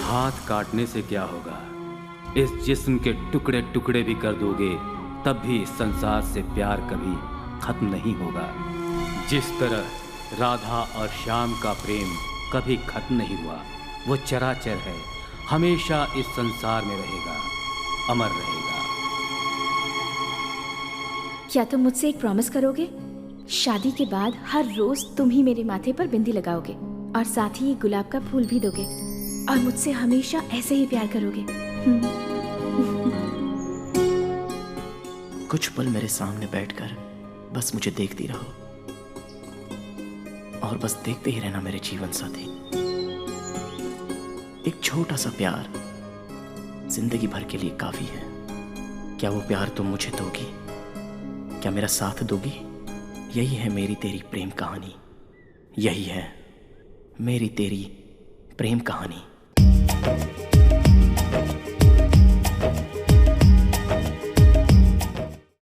हाथ काटने से क्या होगा? इस जिस्म के टुकड़े टुकड़े भी कर दोगे तब भी इस संसार से प्यार कभी खत्म नहीं होगा। जिस तरह राधा और श्याम का प्रेम कभी खत्म नहीं हुआ, वो चराचर है, हमेशा इस संसार में रहेगा, अमर रहेगा। क्या तुम मुझसे एक प्रॉमिस करोगे? शादी के बाद हर रोज तुम ही मेरे माथे पर बिंदी लगाओगे और साथ ही गुलाब का फूल भी दोगे और मुझसे हमेशा ऐसे ही प्यार करोगे। कुछ पल मेरे सामने बैठकर बस मुझे देखती रहो और बस देखते ही रहना मेरे जीवन साथी। एक छोटा सा प्यार जिंदगी भर के लिए काफी है। क्या वो प्यार तुम मुझे दोगी? क्या मेरा साथ दोगी? यही है मेरी तेरी प्रेम कहानी, यही है मेरी तेरी प्रेम कहानी।